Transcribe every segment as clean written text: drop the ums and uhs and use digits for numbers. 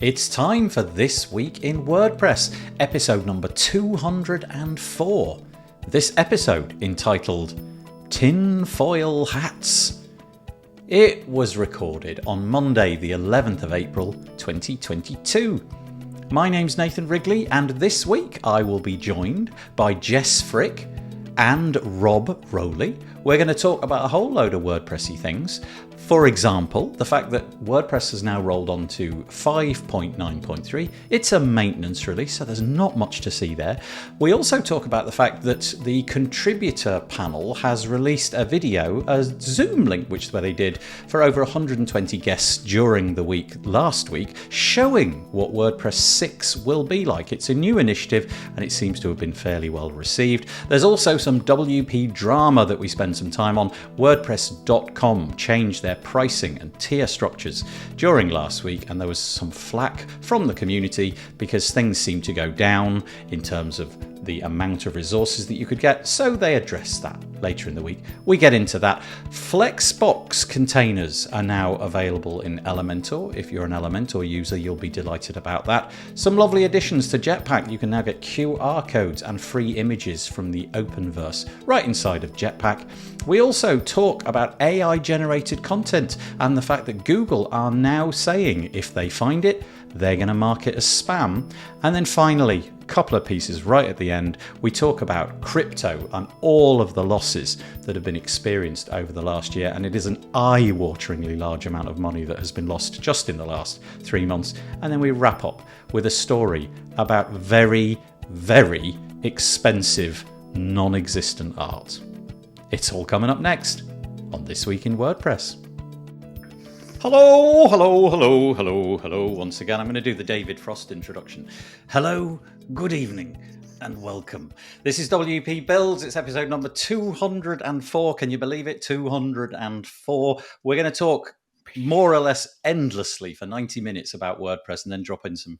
It's time for This Week in WordPress, episode number 204. This episode, entitled Tinfoil Hats. It was recorded on Monday, the 11th of April, 2022. My name's Nathan Wrigley, and this week I will be joined by Jess Frick and Rob Rowley. We're going to talk about a whole load of WordPressy things. For example, the fact that WordPress has now rolled on to 5.9.3. It's a maintenance release, so there's not much to see there. We also talk about the fact that the contributor panel has released a video, a Zoom link, which is where they did for over 120 guests during the week last week, showing what WordPress 6 will be like. It's a new initiative and it seems to have been fairly well received. There's also some WP drama that we spend some time on. WordPress.com changed their pricing and tier structures during last week, and there was some flack from the community because things seemed to go down in terms of the amount of resources that you could get, so they addressed that later in the week. We get into that. Flexbox containers are now available in Elementor. If you're an Elementor user, you'll be delighted about that. Some lovely additions to JetPack. You can now get QR codes and free images from the Openverse right inside of JetPack. We also talk about AI-generated content and the fact that Google are now saying if they find it, they're going to mark it as spam. And then finally, a couple of pieces right at the end, we talk about crypto and all of the losses that have been experienced over the last year. And it is an eye-wateringly large amount of money that has been lost just in the last 3 months. And then we wrap up with a story about very, very expensive, non-existent art. It's all coming up next on This Week in WordPress. Hello, hello, hello, hello, hello. Once again, I'm going to do the David Frost introduction. Hello, good evening, and welcome. This is WP Builds. It's episode number 204. Can you believe it? 204. We're going to talk more or less endlessly for 90 minutes about WordPress and then drop in some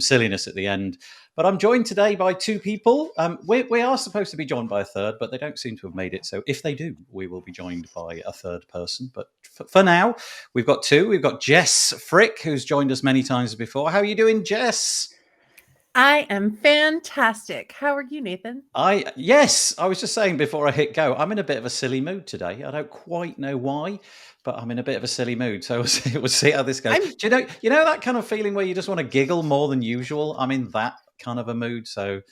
silliness at the end. But I'm joined today by two people. We are supposed to be joined by a third, but they don't seem to have made it. So if they do, we will be joined by a third person. But for now, we've got two. We've got Jess Frick, who's joined us many times before. How are you doing, Jess? I am fantastic. How are you, Nathan? Yes, I was just saying before I hit go, I'm in a bit of a silly mood today. I don't quite know why, but I'm in a bit of a silly mood. So we'll see how this goes. Do you know that kind of feeling where you just want to giggle more than usual? I'm in that kind of a mood. So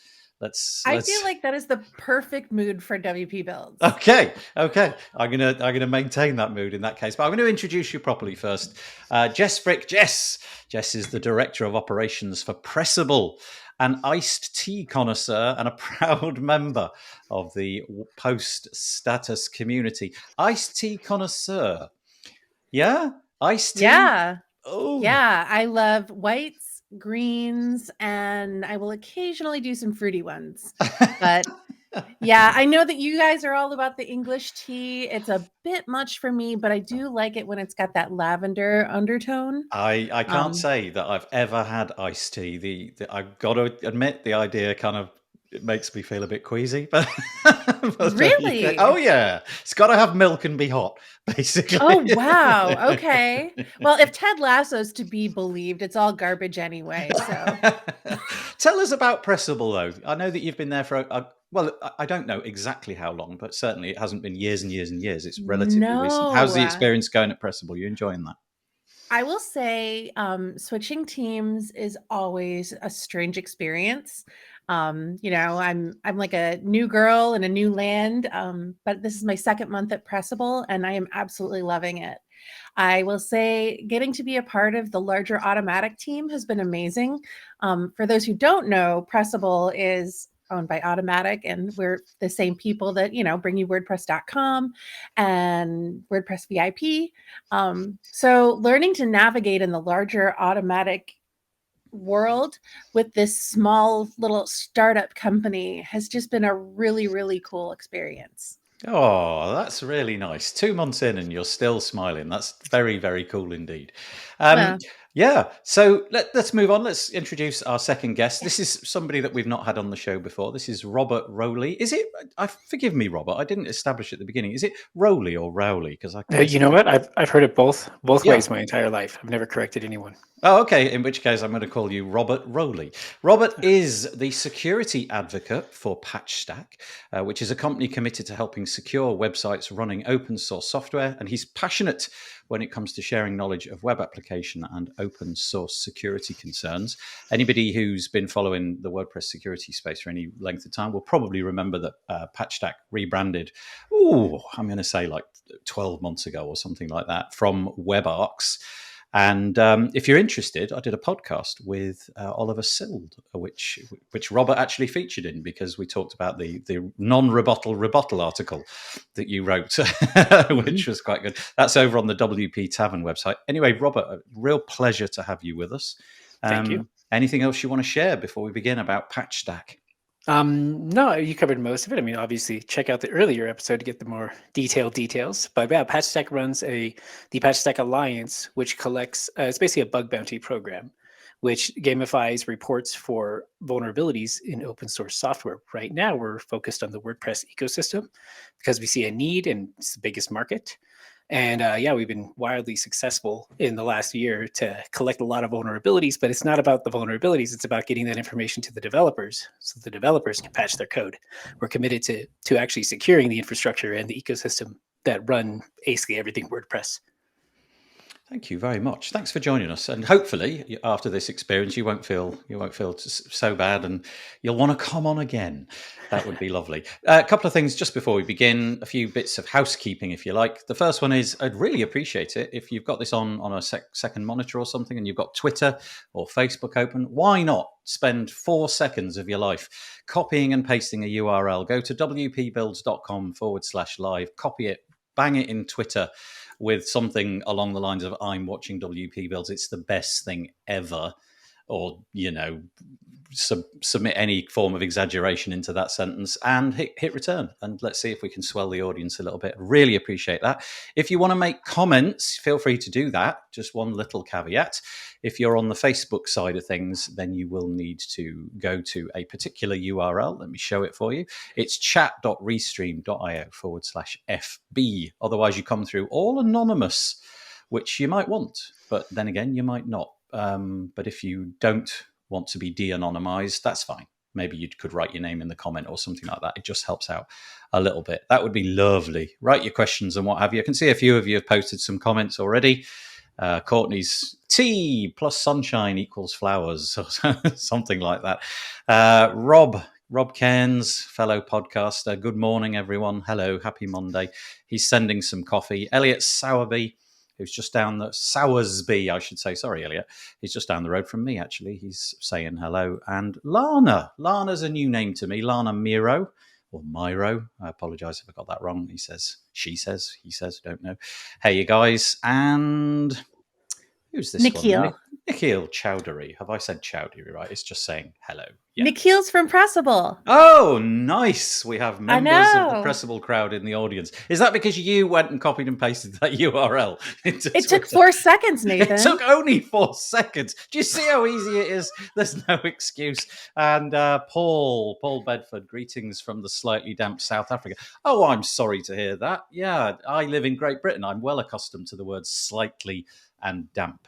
I feel like that is the perfect mood for WP Builds. Okay. I'm gonna maintain that mood in that case. But I'm going to introduce you properly first. Jess Frick. Jess is the Director of Operations for Pressable, an iced tea connoisseur and a proud member of the post status community. Iced tea connoisseur. Yeah? Iced tea? Yeah. Oh. Yeah. I love whites, greens, and I will occasionally do some fruity ones. But yeah, I know that you guys are all about the English tea. It's a bit much for me, but I do like it when it's got that lavender undertone. I can't say that I've ever had iced tea. I've got to admit the idea kind of it makes me feel a bit queasy, but Really? Oh yeah, it's got to have milk and be hot, basically. Oh wow. Okay. Well, if Ted Lasso's to be believed, it's all garbage anyway. So tell us about Pressable, though. I know that you've been there for well, I don't know exactly how long, but certainly it hasn't been years and years and years. It's relatively recent. How's the experience going at Pressable? You enjoying that? I will say switching teams is always a strange experience. I'm like a new girl in a new land, but this is my second month at Pressable, and I am absolutely loving it. I will say getting to be a part of the larger Automatic team has been amazing. For those who don't know, Pressable is owned by Automatic, and we're the same people that, bring you WordPress.com and WordPress VIP. So learning to navigate in the larger Automatic world with this small little startup company has just been a really, really cool experience. Oh, that's really nice. 2 months in and you're still smiling. That's very, very cool indeed. Yeah. Yeah. So let's move on. Let's introduce our second guest. This is somebody that we've not had on the show before. This is Robert Rowley. Is it? Forgive me, Robert. I didn't establish at the beginning. Is it Rowley or Rowley? Because I You know what? I've heard it both Yeah. ways my entire life. I've never corrected anyone. Oh, okay. In which case, I'm going to call you Robert Rowley. Robert is the security advocate for PatchStack, which is a company committed to helping secure websites running open source software. And he's passionate when it comes to sharing knowledge of web application and open source security concerns. Anybody who's been following the WordPress security space for any length of time will probably remember that PatchStack rebranded, I'm going to say like 12 months ago or something like that, from WebArcs. And if you're interested, I did a podcast with Oliver Sild, which Robert actually featured in, because we talked about the non-rebuttal article that you wrote, which was quite good. That's over on the WP Tavern website. Anyway, Robert, a real pleasure to have you with us. Thank you. Anything else you want to share before we begin about PatchStack? No, you covered most of it. I mean, obviously, check out the earlier episode to get the more detailed details. But yeah, PatchStack runs the PatchStack Alliance, which collects. It's basically a bug bounty program, which gamifies reports for vulnerabilities in open source software. Right now, we're focused on the WordPress ecosystem because we see a need and it's the biggest market. And yeah, we've been wildly successful in the last year to collect a lot of vulnerabilities, but it's not about the vulnerabilities. It's about getting that information to the developers so the developers can patch their code. We're committed to actually securing the infrastructure and the ecosystem that run basically everything WordPress. Thank you very much. Thanks for joining us. And hopefully, after this experience, you won't feel so bad, and you'll want to come on again. That would be lovely. A couple of things just before we begin. A few bits of housekeeping, if you like. The first one is, I'd really appreciate it if you've got this on a second monitor or something, and you've got Twitter or Facebook open. Why not spend 4 seconds of your life copying and pasting a URL? Go to wpbuilds.com/live, copy it, bang it in Twitter with something along the lines of "I'm watching WP Builds. It's the best thing ever," or submit any form of exaggeration into that sentence and hit return, and let's see if we can swell the audience a little bit. Really appreciate that. If you want to make comments, feel free to do that. Just one little caveat: if you're on the Facebook side of things, then you will need to go to a particular URL. Let me show it for you. It's chat.restream.io/FB. Otherwise, you come through all anonymous, which you might want, but then again, you might not. But if you don't want to be de-anonymized, that's fine. Maybe you could write your name in the comment or something like that. It just helps out a little bit. That would be lovely. Write your questions and what have you. I can see a few of you have posted some comments already. Courtney's tea plus sunshine equals flowers, or something like that. Rob Cairns, fellow podcaster. Good morning, everyone. Hello, happy Monday. He's sending some coffee. Elliot Sowerby, who's just down the Sowersby, I should say. Sorry, Elliot. He's just down the road from me, actually. He's saying hello. And Lana. Lana's a new name to me. Lana Miro, or Miro. I apologize if I got that wrong. He says, she says, he says, don't know. Hey, you guys. And who's this Nikhil. one? Nikhil Chowdhury. Have I said Chowdhury right? It's just saying hello. Yeah. Nikhil's from Pressable. Oh, nice. We have members of the Pressable crowd in the audience. Is that because you went and copied and pasted that URL into It Twitter? took 4 seconds, Nathan. It took only 4 seconds. Do you see how easy it is? There's no excuse. And Paul Bedford, greetings from the slightly damp South Africa. Oh, I'm sorry to hear that. Yeah, I live in Great Britain. I'm well accustomed to the word slightly and damp.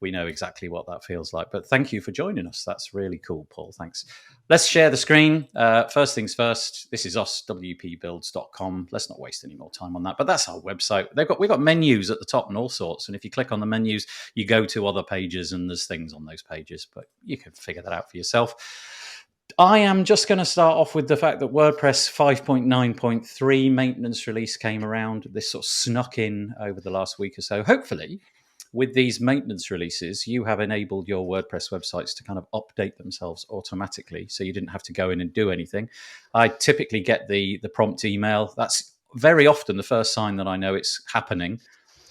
We know exactly what that feels like. But thank you for joining us. That's really cool, Paul. Thanks. Let's share the screen. First things first, this is us, wpbuilds.com. Let's not waste any more time on that. But that's our website. We've got menus at the top and all sorts. And if you click on the menus, you go to other pages and there's things on those pages. But you can figure that out for yourself. I am just going to start off with the fact that WordPress 5.9.3 maintenance release came around. This sort of snuck in over the last week or so. Hopefully, with these maintenance releases, you have enabled your WordPress websites to kind of update themselves automatically, so you didn't have to go in and do anything. I typically get the prompt email. That's very often the first sign that I know it's happening.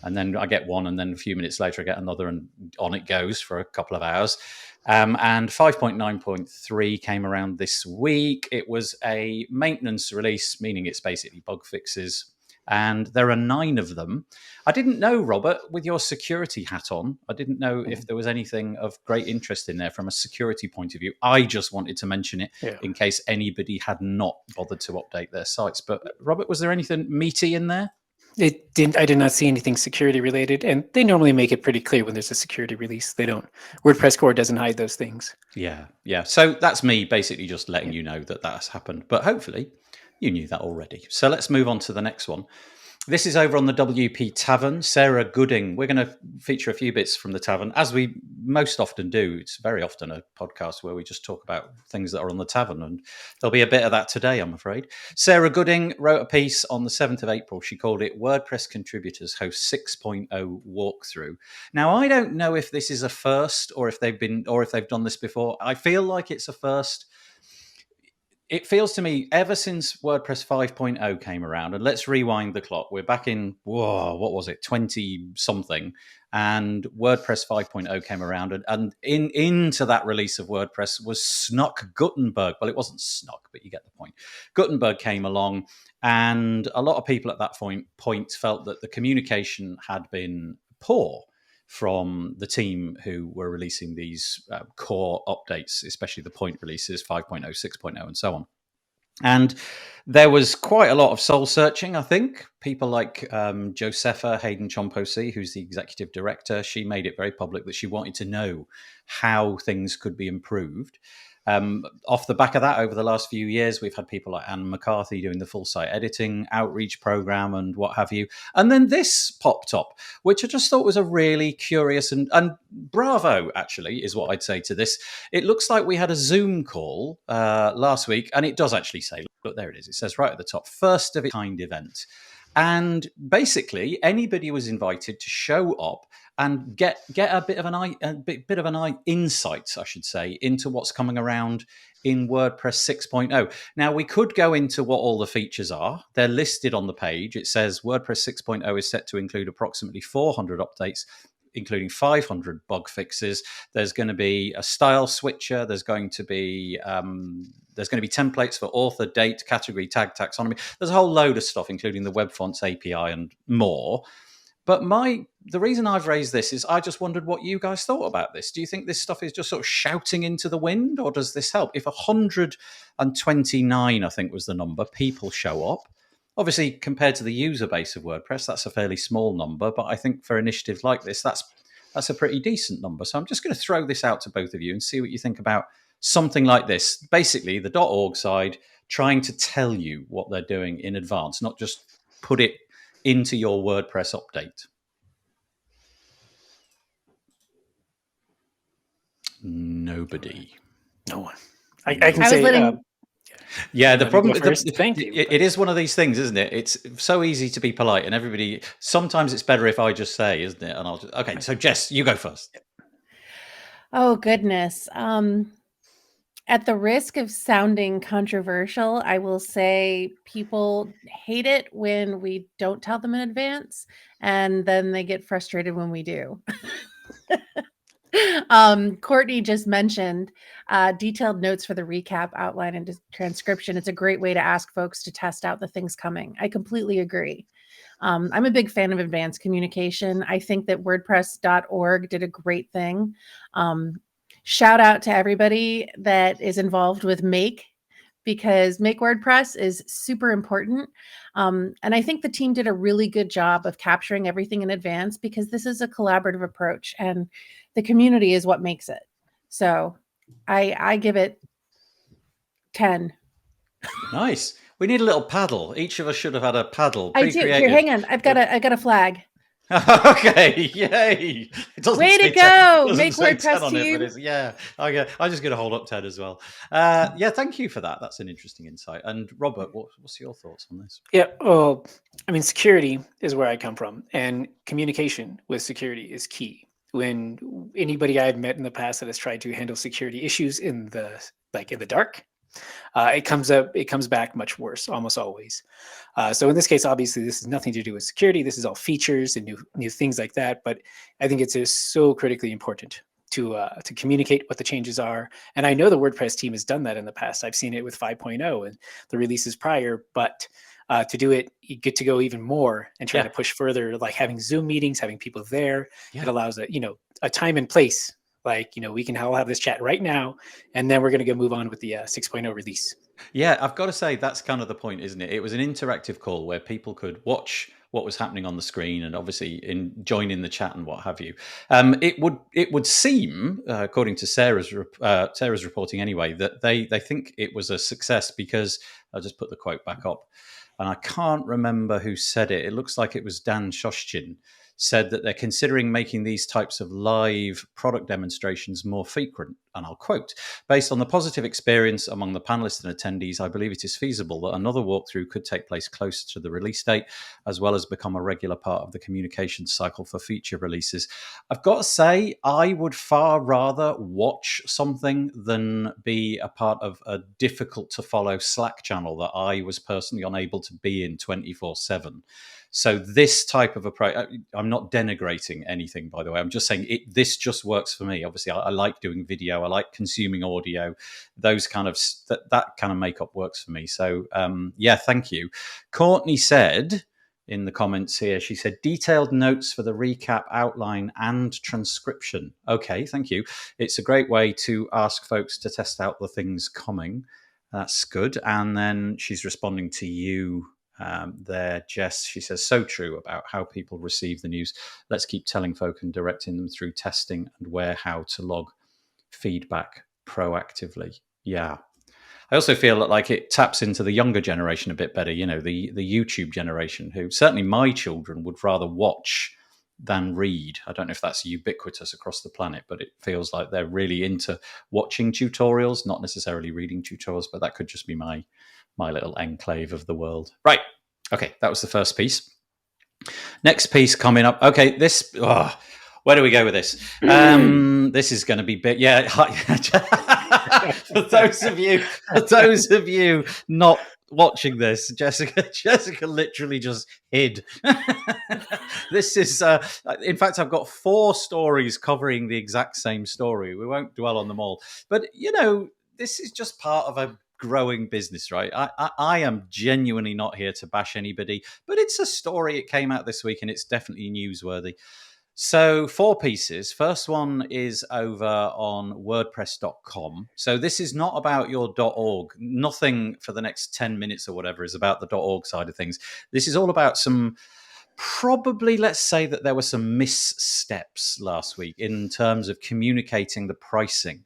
And then I get one, and then a few minutes later I get another, and on it goes for a couple of hours. And 5.9.3 came around this week. It was a maintenance release, meaning it's basically bug fixes and there are 9 of them. I didn't know, Robert, with your security hat on, I didn't know if there was anything of great interest in there from a security point of view. I just wanted to mention it in case anybody had not bothered to update their sites. But Robert, was there anything meaty in there? I did not see anything security related, and they normally make it pretty clear when there's a security release. They don't. WordPress core doesn't hide those things. Yeah. So that's me basically just letting you know that has happened. But hopefully you knew that already. So let's move on to the next one. This is over on the WP Tavern. Sarah Gooding. We're going to feature a few bits from the Tavern, as we most often do. It's very often a podcast where we just talk about things that are on the Tavern, and there'll be a bit of that today, I'm afraid. Sarah Gooding wrote a piece on the 7th of April. She called it WordPress Contributors Host 6.0 Walkthrough. Now, I don't know if this is a first or if they've done this before. I feel like it's a first. It feels to me, ever since WordPress 5.0 came around, and let's rewind the clock. We're back in, what was it, 20-something, and WordPress 5.0 came around, and into that release of WordPress was Snuck Gutenberg. Well, it wasn't Snuck, but you get the point. Gutenberg came along, and a lot of people at that point felt that the communication had been poor from the team who were releasing these core updates, especially the point releases, 5.0, 6.0, and so on. And there was quite a lot of soul searching, I think. People like Josepha Hayden Chomposi, who's the executive director, she made it very public that she wanted to know how things could be improved. Off the back of that, over the last few years, we've had people like Anne McCarthy doing the full site editing outreach program and what have you. And then this popped up, which I just thought was a really curious and bravo, actually, is what I'd say to this. It looks like we had a Zoom call last week, and it does actually say, look, there it is. It says right at the top, first of its kind event. And basically, anybody was invited to show up and get a bit of an insight, I should say, into what's coming around in WordPress 6.0. Now, we could go into what all the features are. They're listed on the page. It says WordPress 6.0 is set to include approximately 400 updates, including 500 bug fixes. There's going to be a style switcher. There's going to be templates for author, date, category, tag, taxonomy. There's a whole load of stuff, including the web fonts API and more. But the reason I've raised this is I just wondered what you guys thought about this. Do you think this stuff is just sort of shouting into the wind, or does this help? If 129, I think was the number, people show up, obviously compared to the user base of WordPress, that's a fairly small number. But I think for initiatives like this, that's a pretty decent number. So I'm just going to throw this out to both of you and see what you think about something like this. Basically, the .org side trying to tell you what they're doing in advance, not just put it into your WordPress update. Nobody. No one. I can say. Yeah, the problem. Thank you. It is one of these things, isn't it? It's so easy to be polite, and everybody. Sometimes it's better if I just say, isn't it? And I'll just, okay. So Jess, you go first. Oh goodness. At the risk of sounding controversial, I will say people hate it when we don't tell them in advance, and then they get frustrated when we do. Courtney just mentioned detailed notes for the recap, outline, and transcription. It's a great way to ask folks to test out the things coming. I completely agree. I'm a big fan of advanced communication. I think that WordPress.org did a great thing. Shout out to everybody that is involved with Make, because Make WordPress is super important. And I think the team did a really good job of capturing everything in advance, because this is a collaborative approach and the community is what makes it. So I give it 10. Nice. We need a little paddle. Each of us should have had a paddle. I do. Here, hang on. I've got a flag. Okay, yay! Way to go! Make WordPress team. I'm just going to hold up 10 as well. Yeah, thank you for that. That's an interesting insight. And Robert, what's your thoughts on this? Yeah, well, I mean, security is where I come from, and communication with security is key. When anybody I've met in the past that has tried to handle security issues in the dark, it comes back much worse, almost always. So in this case, obviously, this has nothing to do with security. This is all features and new things like that. But I think it's just so critically important to communicate what the changes are. And I know the WordPress team has done that in the past. I've seen it with 5.0 and the releases prior. But To do it, you get to go even more and try Yeah. to push further, like having Zoom meetings, having people there. Yeah. It allows a time and place. Like, we can all have this chat right now, and then we're going to go move on with the 6.0 release. Yeah, I've got to say that's kind of the point, isn't it? It was an interactive call where people could watch what was happening on the screen and obviously join in the chat and what have you. It would seem, according to Sarah's reporting anyway, that they think it was a success because I'll just put the quote back up, and I can't remember who said it. It looks like it was Dan Shoshchin said that they're considering making these types of live product demonstrations more frequent. And I'll quote, based on the positive experience among the panelists and attendees, I believe it is feasible that another walkthrough could take place closer to the release date, as well as become a regular part of the communication cycle for future releases. I've got to say, I would far rather watch something than be a part of a difficult to follow Slack channel that I was personally unable to be in 24/7. So this type of approach, I'm not denigrating anything, by the way. I'm just saying this just works for me. Obviously, I like doing video. I like consuming audio. Those kind of that kind of makeup works for me. So yeah, thank you. Courtney said in the comments here, she said detailed notes for the recap, outline, and transcription. Okay, thank you. It's a great way to ask folks to test out the things coming. That's good. And then she's responding to you there, Jess. She says, so true about how people receive the news. Let's keep telling folk and directing them through testing and how to log feedback proactively. Yeah. I also feel that like it taps into the younger generation a bit better, the YouTube generation, who certainly my children would rather watch than read. I don't know if that's ubiquitous across the planet, but it feels like they're really into watching tutorials, not necessarily reading tutorials, but that could just be my little enclave of the world. Right. Okay, that was the first piece. Next piece coming up. Okay, where do we go with this? This is going to be big. Yeah. for those of you not watching this, Jessica literally just hid. This is, in fact, I've got 4 stories covering the exact same story. We won't dwell on them all, but this is just part of a growing business, right? I am genuinely not here to bash anybody, but it's a story. It came out this week and it's definitely newsworthy. So 4 pieces. First one is over on WordPress.com. So this is not about your .org. Nothing for the next 10 minutes or whatever is about the .org side of things. This is all about probably, let's say that there were some missteps last week in terms of communicating the pricing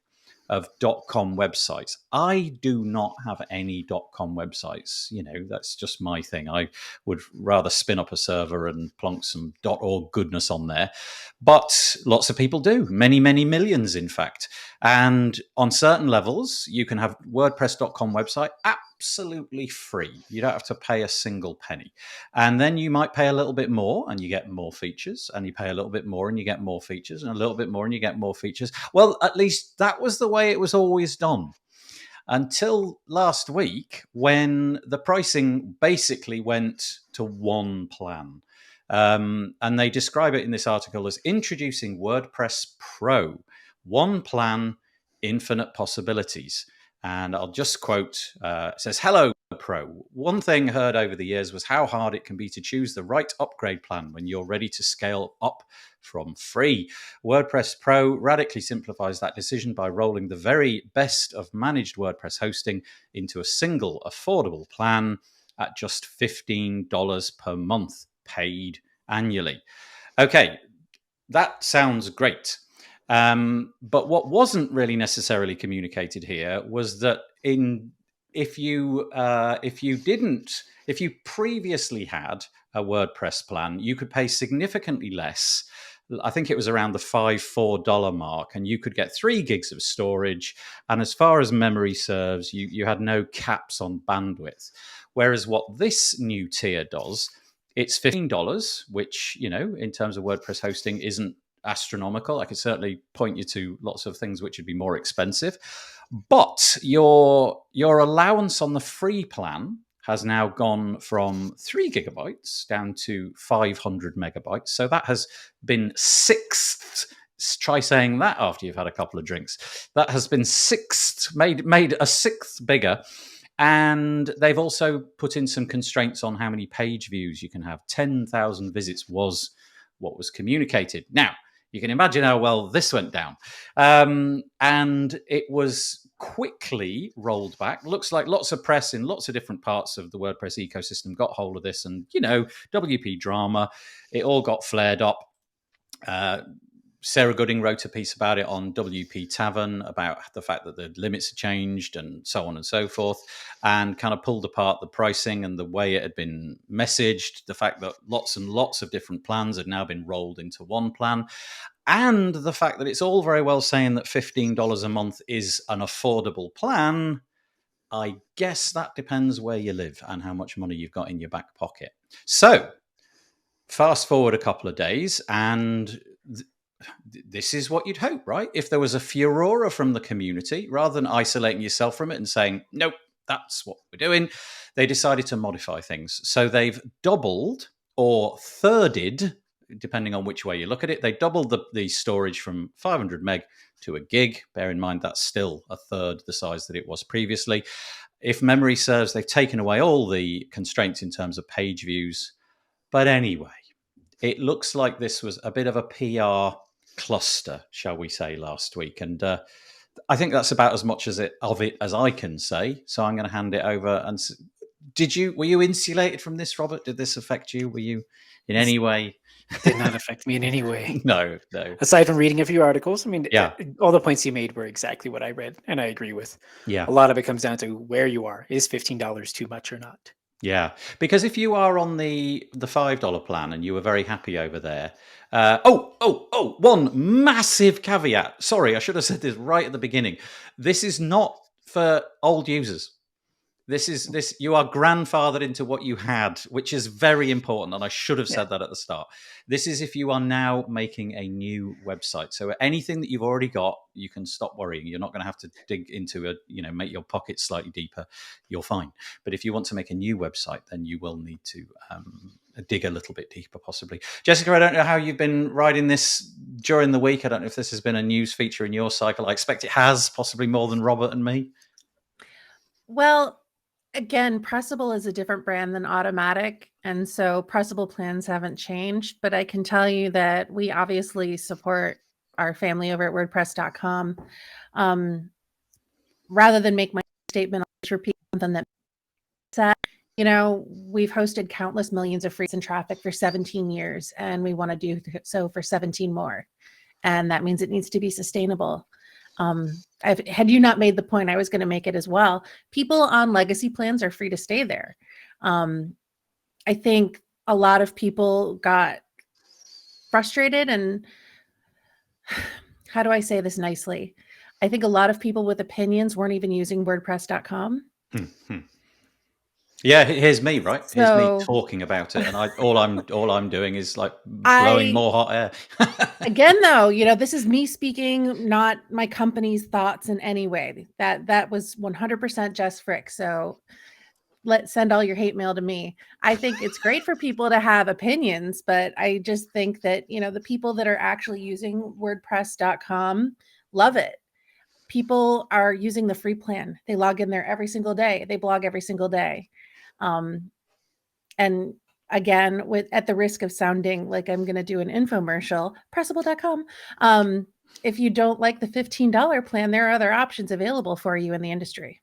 of .com websites. I do not have any .com websites. That's just my thing. I would rather spin up a server and plonk some .org goodness on there. But lots of people do. Many, many millions, in fact. And on certain levels, you can have WordPress.com website absolutely free. You don't have to pay a single penny. And then you might pay a little bit more and you get more features, and you pay a little bit more and you get more features, and a little bit more and you get more features. Well, at least that was the way it was always done until last week, when the pricing basically went to one plan. And they describe it in this article as introducing WordPress Pro, one plan, infinite possibilities. And I'll just quote, it says, hello, Pro. One thing heard over the years was how hard it can be to choose the right upgrade plan when you're ready to scale up from free. WordPress Pro radically simplifies that decision by rolling the very best of managed WordPress hosting into a single affordable plan at just $15 per month, paid annually. Okay, that sounds great. But what wasn't really necessarily communicated here was that if you previously had a WordPress plan, you could pay significantly less. I think it was around the $4 mark, and you could get 3 gigs of storage. And as far as memory serves, you had no caps on bandwidth. Whereas what this new tier does, it's $15, which, in terms of WordPress hosting isn't astronomical. I could certainly point you to lots of things which would be more expensive. But your allowance on the free plan has now gone from 3 gigabytes down to 500 megabytes. So that has been sixth. Try saying that after you've had a couple of drinks. That has been made a sixth bigger And they've also put in some constraints on how many page views you can have. 10,000 visits was what was communicated. Now, you can imagine how well this went down. And it was quickly rolled back. Looks like lots of press in lots of different parts of the WordPress ecosystem got hold of this. And, WP drama, it all got flared up. Sarah Gooding wrote a piece about it on WP Tavern about the fact that the limits had changed and so on and so forth, and kind of pulled apart the pricing and the way it had been messaged, the fact that lots and lots of different plans had now been rolled into one plan, and the fact that it's all very well saying that $15 a month is an affordable plan. I guess that depends where you live and how much money you've got in your back pocket. So fast forward a couple of days, and this is what you'd hope, right? If there was a furore from the community, rather than isolating yourself from it and saying, nope, that's what we're doing, they decided to modify things. So they've doubled or thirded, depending on which way you look at it. They doubled the storage from 500 meg to a gig. Bear in mind, that's still a third the size that it was previously. If memory serves, they've taken away all the constraints in terms of page views. But anyway, it looks like this was a bit of a PR cluster, shall we say, last week. And I think that's about as much of it as I can say. So I'm going to hand it over. And were you insulated from this, Robert? Did this affect you? Were you in any way? It did not affect me in any way. No. Aside from reading a few articles, I mean, yeah, all the points you made were exactly what I read, and I agree with. Yeah. A lot of it comes down to where you are. Is $15 too much or not? Yeah, because if you are on the $5 plan and you were very happy over there, one massive caveat. Sorry, I should have said this right at the beginning. This is not for old users. This you are grandfathered into what you had, which is very important, and I should have said that at the start. This is if you are now making a new website. So anything that you've already got, you can stop worrying. You're not going to have to dig into make your pockets slightly deeper. You're fine. But if you want to make a new website, then you will need to dig a little bit deeper, possibly. Jessica, I don't know how you've been riding this during the week. I don't know if this has been a news feature in your cycle. I expect it has, possibly more than Robert and me. Well, again, Pressable is a different brand than Automatic, and so Pressable plans haven't changed, but I can tell you that we obviously support our family over at WordPress.com. Rather than make my statement, I'll just repeat something that said, we've hosted countless millions of free and traffic for 17 years, and we want to do so for 17 more. And that means it needs to be sustainable. Had you not made the point, I was going to make it as well. People on legacy plans are free to stay there. I think a lot of people got frustrated, and how do I say this nicely? I think a lot of people with opinions weren't even using WordPress.com. Yeah, here's me, right? Here's me talking about it, and all I'm doing is like blowing more hot air. Again, though, this is me speaking, not my company's thoughts in any way. That was 100% Jess Frick. So let's send all your hate mail to me. I think it's great for people to have opinions, but I just think that, the people that are actually using WordPress.com love it. People are using the free plan. They log in there every single day. They blog every single day. And again, at the risk of sounding like I'm going to do an infomercial, Pressable.com. If you don't like the $15 plan, there are other options available for you in the industry.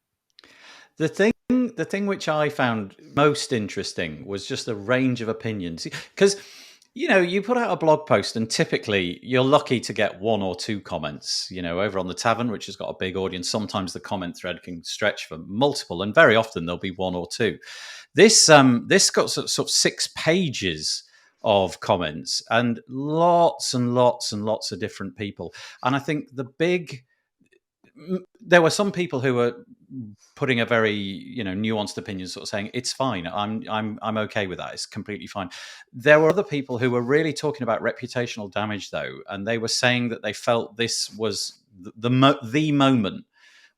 The thing which I found most interesting was just the range of opinions, because you put out a blog post and typically you're lucky to get one or two comments, over on the Tavern, which has got a big audience. Sometimes the comment thread can stretch for multiple, and very often there'll be one or two. This got sort of 6 pages of comments and lots and lots and lots of different people. And I think there were some people who were putting a very nuanced opinion, sort of saying it's fine. I'm okay with that. It's completely fine. There were other people who were really talking about reputational damage, though, and they were saying that they felt this was the moment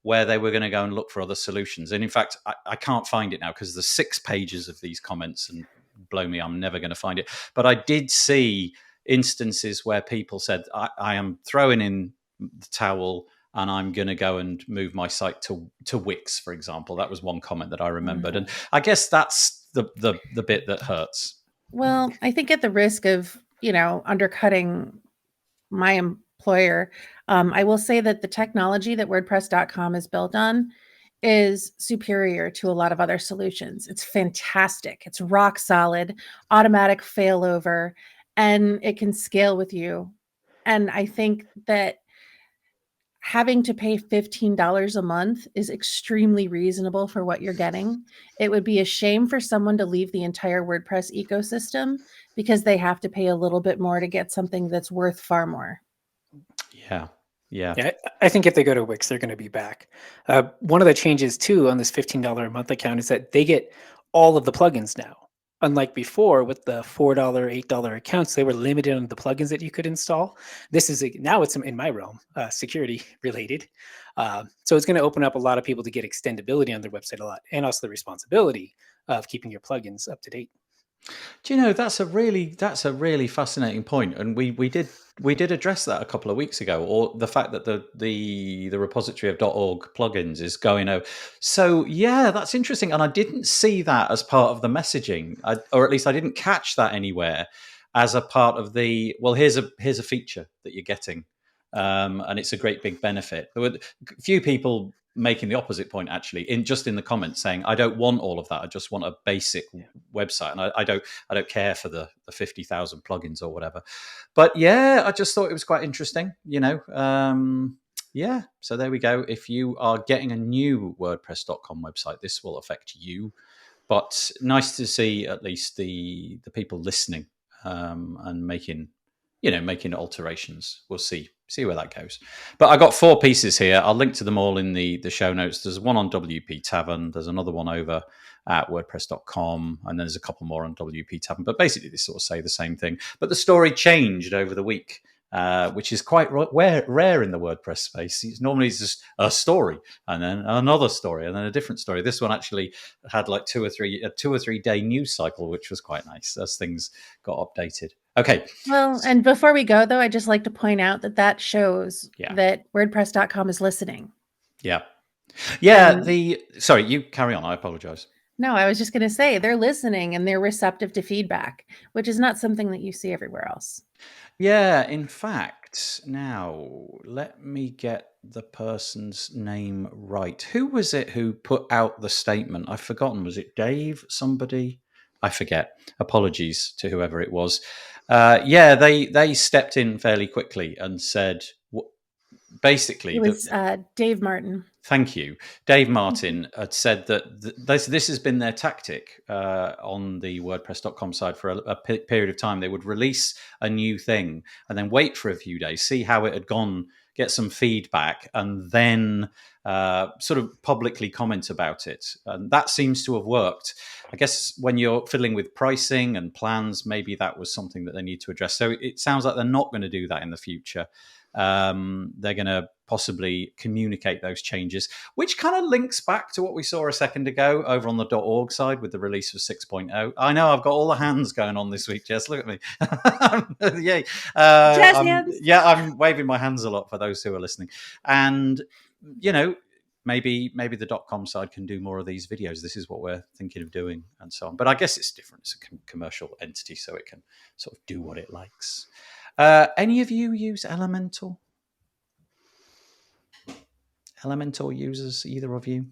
where they were going to go and look for other solutions. And in fact, I can't find it now because there's 6 pages of these comments, and blow me, I'm never going to find it. But I did see instances where people said, I am throwing in the towel. and I'm going to go and move my site to Wix, for example. That was one comment that I remembered. And I guess that's the bit that hurts. Well, I think at the risk of, undercutting my employer, I will say that the technology that WordPress.com is built on is superior to a lot of other solutions. It's fantastic. It's rock solid, automatic failover, and it can scale with you. And I think that having to pay $15 a month is extremely reasonable for what you're getting. It would be a shame for someone to leave the entire WordPress ecosystem because they have to pay a little bit more to get something that's worth far more. Yeah. Yeah, I think if they go to Wix, they're going to be back. One of the changes too on this $15 a month account is that they get all of the plugins now. Unlike before with the $4, $8 accounts, they were limited on the plugins that you could install. This is now it's in my realm, security related. So it's going to open up a lot of people to get extendability on their website a lot, and also the responsibility of keeping your plugins up to date. Do you know, that's a really fascinating point, and we did address that a couple of weeks ago, or the fact that the repository of .org plugins is going out. So yeah, that's interesting, and I didn't see that as part of the messaging, or at least I didn't catch that anywhere as a part of the. Well, here's a feature that you're getting, and it's a great big benefit. There were a few people making the opposite point, actually, in the comments, saying, I don't want all of that, I just want a basic website, and I don't care for the 50,000 plugins or whatever. But yeah, I just thought it was quite interesting, yeah, so there we go. If you are getting a new WordPress.com website, this will affect you, but nice to see at least the people listening, and making alterations. We'll see where that goes. But I got 4 pieces here. I'll link to them all in the show notes. There's one on WP Tavern. There's another one over at WordPress.com, and then there's a couple more on WP Tavern. But basically, they sort of say the same thing. But the story changed over the week, which is quite rare in the WordPress space. It's normally just a story, and then another story, and then a different story. This one actually had like a 2 or 3 day news cycle, which was quite nice as things got updated. Okay. Well, and before we go, though, I'd just like to point out that shows that WordPress.com is listening. Yeah. Yeah. Sorry, you carry on. I apologize. No, I was just going to say they're listening and they're receptive to feedback, which is not something that you see everywhere else. Yeah. In fact, now let me get the person's name right. Who was it who put out the statement? I've forgotten. Was it Dave? Somebody? I forget. Apologies to whoever it was. Yeah, they stepped in fairly quickly and said, basically, it was Dave Martin. Thank you. Dave Martin had said that this has been their tactic on the WordPress.com side for a period of time. They would release a new thing and then wait for a few days, see how it had gone, get some feedback, and then sort of publicly comment about it. And that seems to have worked. I guess when you're fiddling with pricing and plans, maybe that was something that they need to address. So it sounds like they're not going to do that in the future. They're going to possibly communicate those changes, which kind of links back to what we saw a second ago over on the .org side with the release of 6.0. I know I've got all the hands going on this week, Jess. Look at me. Yay. I'm waving my hands a lot for those who are listening. And, maybe the .com side can do more of these videos. This is what we're thinking of doing and so on. But I guess it's different. It's a commercial entity, so it can sort of do what it likes. Any of you use Elementor? Elementor users, either of you?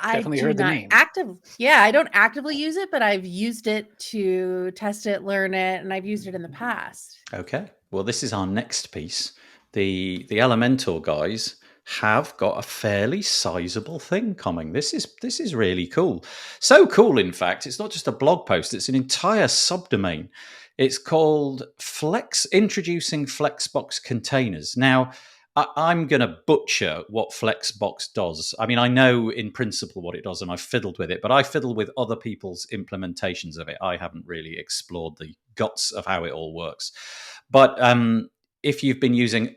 Definitely heard the name. I don't actively use it, but I've used it to test it, learn it, and I've used it in the past. Okay. Well, this is our next piece. The Elementor guys have got a fairly sizable thing coming. This is really cool. So cool, in fact, it's not just a blog post, it's an entire subdomain. It's called Introducing Flexbox Containers. Now, I'm going to butcher what Flexbox does. I mean, I know in principle what it does, and I've fiddled with it, but I fiddle with other people's implementations of it. I haven't really explored the guts of how it all works. But if you've been using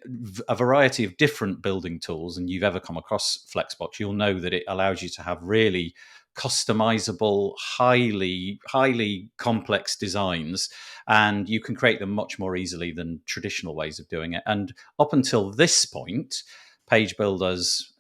a variety of different building tools and you've ever come across Flexbox, you'll know that it allows you to have really customizable, highly complex designs, and you can create them much more easily than traditional ways of doing it. And up until this point, page builders,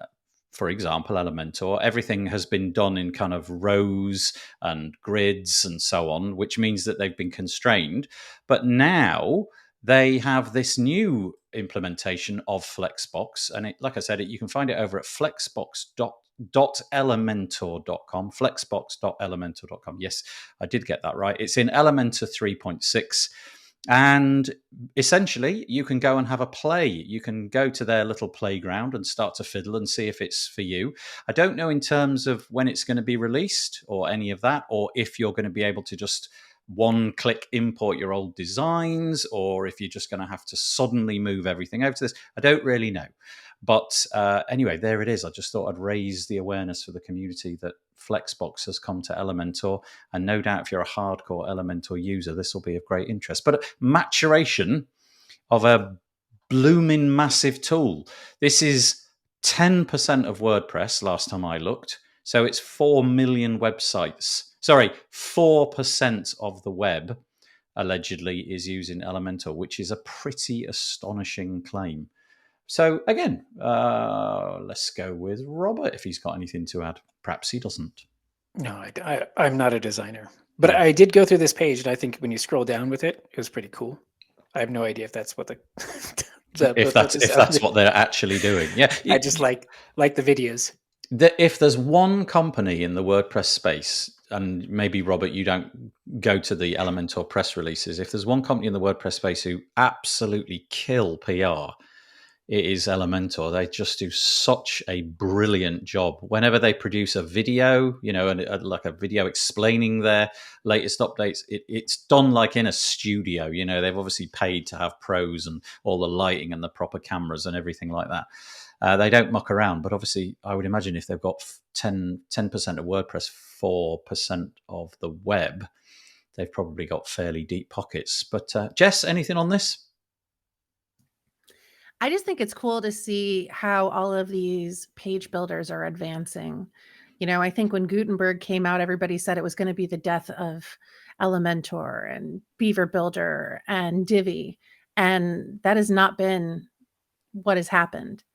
for example, Elementor, everything has been done in kind of rows and grids and so on, which means that they've been constrained. But now they have this new implementation of Flexbox. And like I said, you can find it over at flexbox.elementor.com, flexbox.elementor.com. Yes, I did get that right. It's in Elementor 3.6. And essentially, you can go and have a play. You can go to their little playground and start to fiddle and see if it's for you. I don't know in terms of when it's going to be released or any of that, or if you're going to be able to just one-click import your old designs, or if you're just going to have to suddenly move everything over to this. I don't really know. But anyway, there it is. I just thought I'd raise the awareness for the community that Flexbox has come to Elementor. And no doubt if you're a hardcore Elementor user, this will be of great interest. But maturation of a blooming massive tool. This is 10% of WordPress last time I looked. So it's 4 million websites. Sorry, 4% of the web allegedly is using Elementor, which is a pretty astonishing claim. So again, let's go with Robert if he's got anything to add. Perhaps he doesn't. No, I'm not a designer. But I did go through this page, and I think when you scroll down with it, it was pretty cool. I have no idea if that's what if that's what they're actually doing. Yeah, I just like the videos. If there's one company in the WordPress space, and maybe Robert, you don't go to the Elementor press releases. If there's one company in the WordPress space who absolutely kill PR, it is Elementor. They just do such a brilliant job. Whenever they produce a video, like a video explaining their latest updates, it's done like in a studio. They've obviously paid to have pros and all the lighting and the proper cameras and everything like that. They don't muck around, but obviously I would imagine if they've got 10% of WordPress, 4% of the web, they've probably got fairly deep pockets. But Jess, anything on this? I just think it's cool to see how all of these page builders are advancing. I think when Gutenberg came out, everybody said it was going to be the death of Elementor and Beaver Builder and Divi. And that has not been what has happened.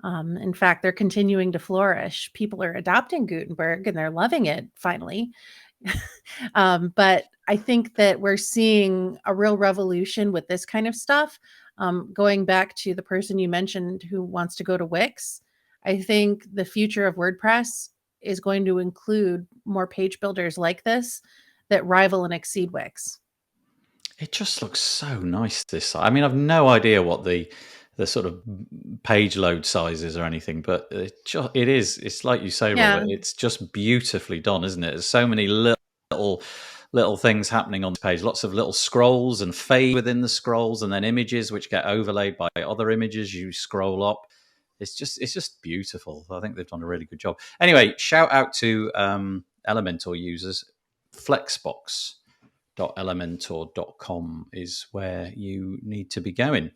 In fact, they're continuing to flourish. People are adopting Gutenberg and they're loving it finally. But I think that we're seeing a real revolution with this kind of stuff. Going back to the person you mentioned who wants to go to Wix, I think the future of WordPress is going to include more page builders like this that rival and exceed Wix. It just looks so nice, this. I mean, I've no idea what the sort of page load size is or anything, but it's like you say, Robert, it's just beautifully done, isn't it? There's so many little things happening on the page, lots of little scrolls and fade within the scrolls, and then images which get overlaid by other images. You scroll up. It's just beautiful. I think they've done a really good job. Anyway, shout out to Elementor users. Flexbox.elementor.com is where you need to be going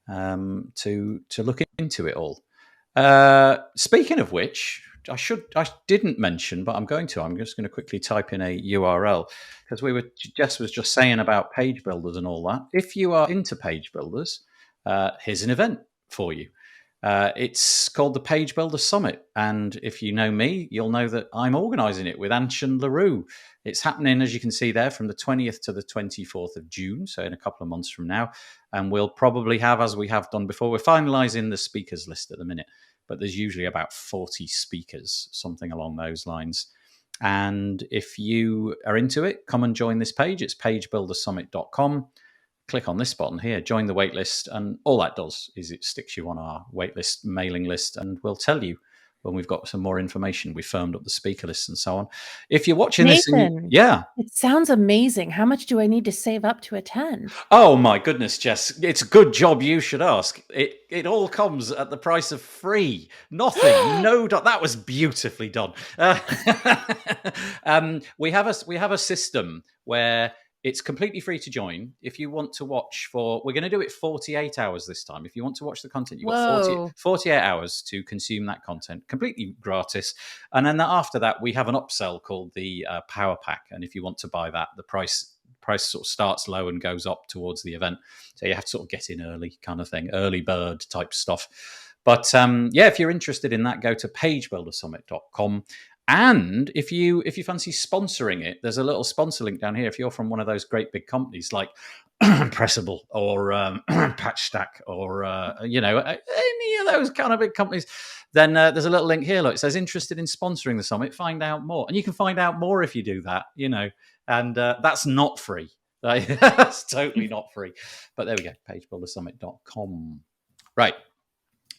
to look into it all. Speaking of which, I didn't mention, but I'm going to. I'm just going to quickly type in a URL because Jess was just saying about page builders and all that. If you are into page builders, here's an event for you. It's called the Page Builder Summit, and if you know me, you'll know that I'm organising it with Anshan LaRue. It's happening, as you can see there, from the 20th to the 24th of June, so in a couple of months from now. And we'll probably have, as we have done before, we're finalising the speakers list at the minute, but there's usually about 40 speakers, something along those lines. And if you are into it, come and join this page. It's pagebuildersummit.com. Click on this button here, join the waitlist, and all that does is it sticks you on our waitlist mailing list, and we'll tell you when we've got some more information. We firmed up the speaker list and so on. If you're watching Nathan, this, it sounds amazing. How much do I need to save up to attend? Oh my goodness, Jess, it's a good job you should ask. It all comes at the price of free, nothing, no. That was beautifully done. We have a system where it's completely free to join. If you want to watch we're going to do it 48 hours this time. If you want to watch the content, you've got 48 hours to consume that content, completely gratis. And then after that, we have an upsell called the Power Pack. And if you want to buy that, the price sort of starts low and goes up towards the event. So you have to sort of get in early kind of thing, early bird type stuff. But yeah, if you're interested in that, go to pagebuildersummit.com. And if you fancy sponsoring it, there's a little sponsor link down here. If you're from one of those great big companies like Pressable or Patchstack or any of those kind of big companies, then there's a little link here. Look, it says interested in sponsoring the summit. Find out more, and you can find out more if you do that. And that's not free. That's totally not free. But there we go. Pagebuildersummit.com. Right.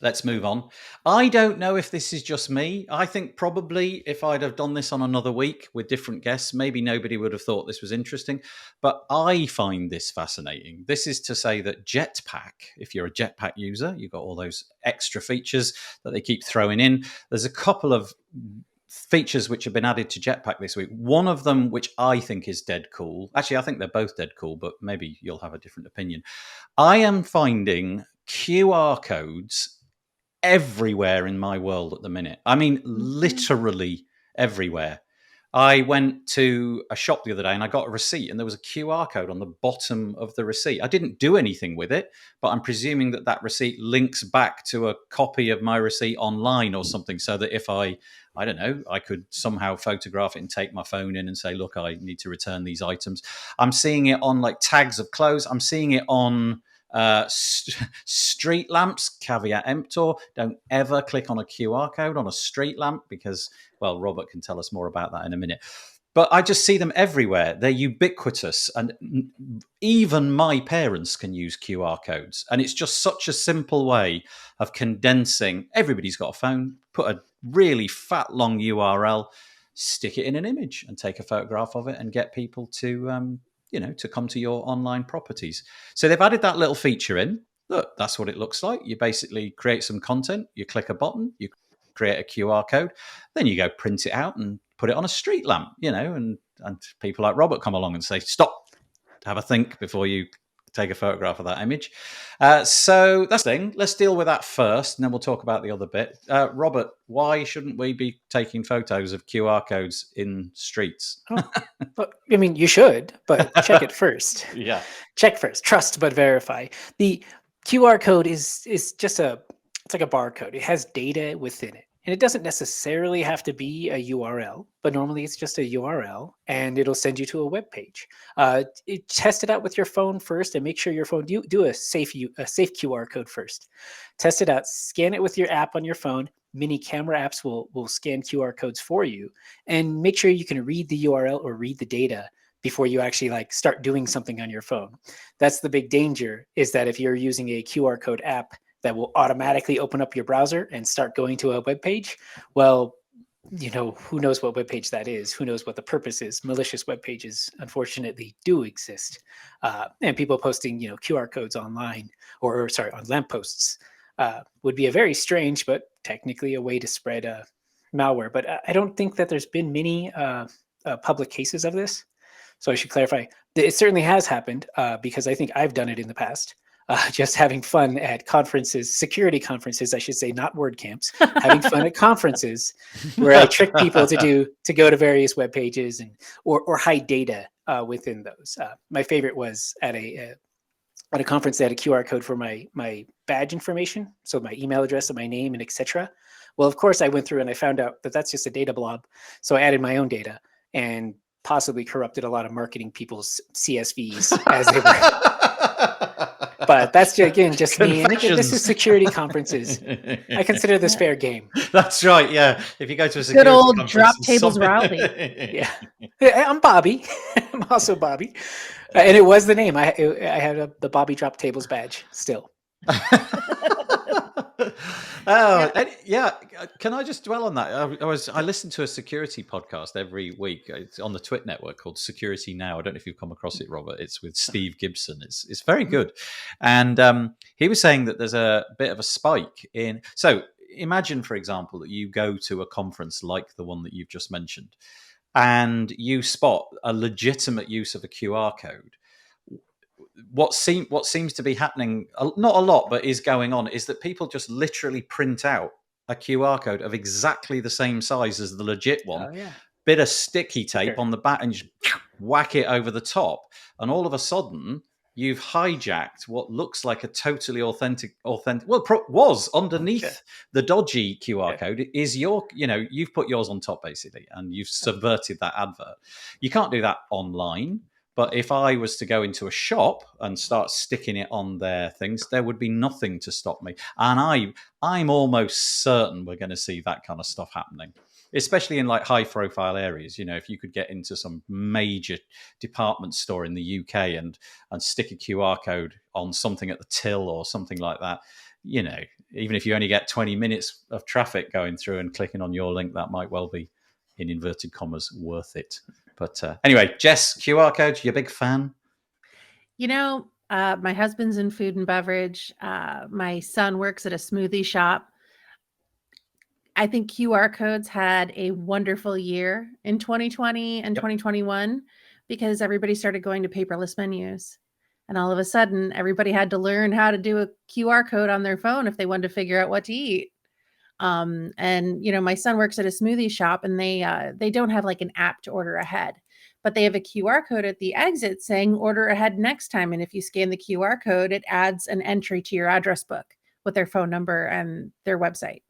Let's move on. I don't know if this is just me. I think probably if I'd have done this on another week with different guests, maybe nobody would have thought this was interesting. But I find this fascinating. This is to say that JetPack, if you're a JetPack user, you've got all those extra features that they keep throwing in. There's a couple of features which have been added to JetPack this week. One of them, which I think is dead cool. Actually, I think they're both dead cool, but maybe you'll have a different opinion. I am finding QR codes everywhere in my world at the minute. I mean, literally everywhere. I went to a shop the other day and I got a receipt and there was a QR code on the bottom of the receipt. I didn't do anything with it, but I'm presuming that receipt links back to a copy of my receipt online or something, so that if I don't know, I could somehow photograph it and take my phone in and say, look, I need to return these items. I'm seeing it on like tags of clothes. I'm seeing it on street lamps, caveat emptor. Don't ever click on a QR code on a street lamp because, well, Robert can tell us more about that in a minute. But I just see them everywhere. They're ubiquitous, and even my parents can use QR codes. And it's just such a simple way of condensing. Everybody's got a phone. Put a really fat, long URL, stick it in an image and take a photograph of it and get people to to come to your online properties. So they've added that little feature in. Look, that's what it looks like. You basically create some content, you click a button, you create a QR code, then you go print it out and put it on a street lamp, and people like Robert come along and say, stop, have a think before you take a photograph of that image. So that's the thing. Let's deal with that first, and then we'll talk about the other bit. Robert, why shouldn't we be taking photos of QR codes in streets? Well, I mean, you should, but check it first. Yeah. Check first. Trust but verify. The QR code is just it's like a barcode. It has data within it. And it doesn't necessarily have to be a URL, but normally it's just a URL and it'll send you to a web page. Test it out with your phone first and make sure your phone, do a safe QR code first. Test it out, scan it with your app on your phone. Many camera apps will scan QR codes for you, and make sure you can read the URL or read the data before you actually start doing something on your phone. That's the big danger, is that if you're using a QR code app that will automatically open up your browser and start going to a web page, well, who knows what web page that is? Who knows what the purpose is? Malicious web pages, unfortunately, do exist. And people posting, QR codes online or on lampposts would be a very strange, but technically a way to spread malware. But I don't think that there's been many public cases of this. So I should clarify. It certainly has happened because I think I've done it in the past. Just having fun at conferences, security conferences, I should say, not WordCamps, having fun at conferences where I trick people to go to various web pages or hide data within those. My favorite was at a conference that had a QR code for my badge information, so my email address and my name and etc. Well, of course, I went through and I found out that that's just a data blob, so I added my own data and possibly corrupted a lot of marketing people's CSVs as they were. But that's, again, just me. And again, this is security conferences. I consider this fair game. That's right, yeah. If you go to a security good old conference, drop tables rally. Yeah. I'm Bobby. I'm also Bobby. And it was the name. I had the Bobby Drop Tables badge still. Yeah. Can I just dwell on that? I listen to a security podcast every week. It's on the Twit network called Security Now. I don't know if you've come across it, Robert. It's with Steve Gibson. It's very good. And he was saying that there's a bit of a spike in. So imagine, for example, that you go to a conference like the one that you've just mentioned, and you spot a legitimate use of a QR code. What seems to be happening, not a lot, but is going on, is that people just literally print out a QR code of exactly the same size as the legit one, bit of sticky tape on the back, and just whack it over the top. And all of a sudden, you've hijacked what looks like a totally authentic, well, was underneath the dodgy QR code is you've put yours on top basically, and you've subverted that advert. You can't do that online. But if I was to go into a shop and start sticking it on their things, there would be nothing to stop me. And I'm almost certain we're going to see that kind of stuff happening, especially in like high profile areas. If you could get into some major department store in the UK and stick a QR code on something at the till or something like that, even if you only get 20 minutes of traffic going through and clicking on your link, that might well be, in inverted commas, worth it. But anyway, Jess, QR codes, you a big fan? My husband's in food and beverage. My son works at a smoothie shop. I think QR codes had a wonderful year in 2020 and 2021 because everybody started going to paperless menus. And all of a sudden, everybody had to learn how to do a QR code on their phone if they wanted to figure out what to eat. My son works at a smoothie shop, and they don't have like an app to order ahead, but they have a QR code at the exit saying order ahead next time. And if you scan the QR code, it adds an entry to your address book with their phone number and their website.